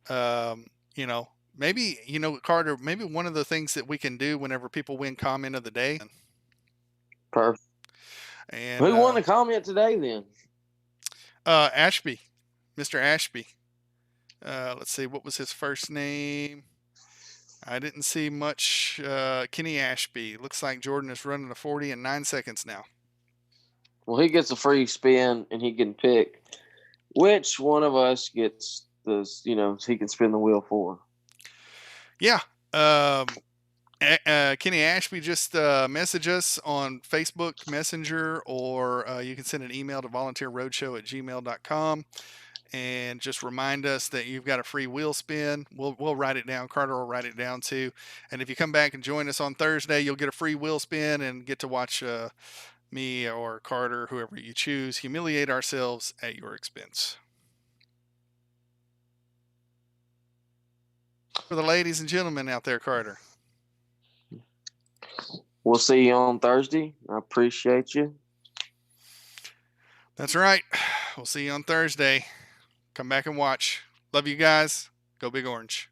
[SPEAKER 1] Maybe Carter. Maybe one of the things that we can do whenever people win comment of the day.
[SPEAKER 2] Perfect.
[SPEAKER 1] And
[SPEAKER 2] who won the comment today then?
[SPEAKER 1] Ashby, Mr. Ashby. Let's see. What was his first name? I didn't see much. Kenny Ashby. Looks like Jordan is running a 40 in 9 seconds now.
[SPEAKER 2] Well, he gets a free spin, and he can pick which one of us gets this. He can spin the wheel for.
[SPEAKER 1] Yeah. Kenny Ashby, just message us on Facebook Messenger, or you can send an email to volunteerroadshow@gmail.com. And just remind us that you've got a free wheel spin. We'll write it down. Carter will write it down too. And if you come back and join us on Thursday, you'll get a free wheel spin and get to watch me or Carter, whoever you choose, humiliate ourselves at your expense. For the ladies and gentlemen out there, Carter.
[SPEAKER 2] We'll see you on Thursday. I appreciate you.
[SPEAKER 1] That's right. We'll see you on Thursday. Come back and watch. Love you guys. Go Big Orange.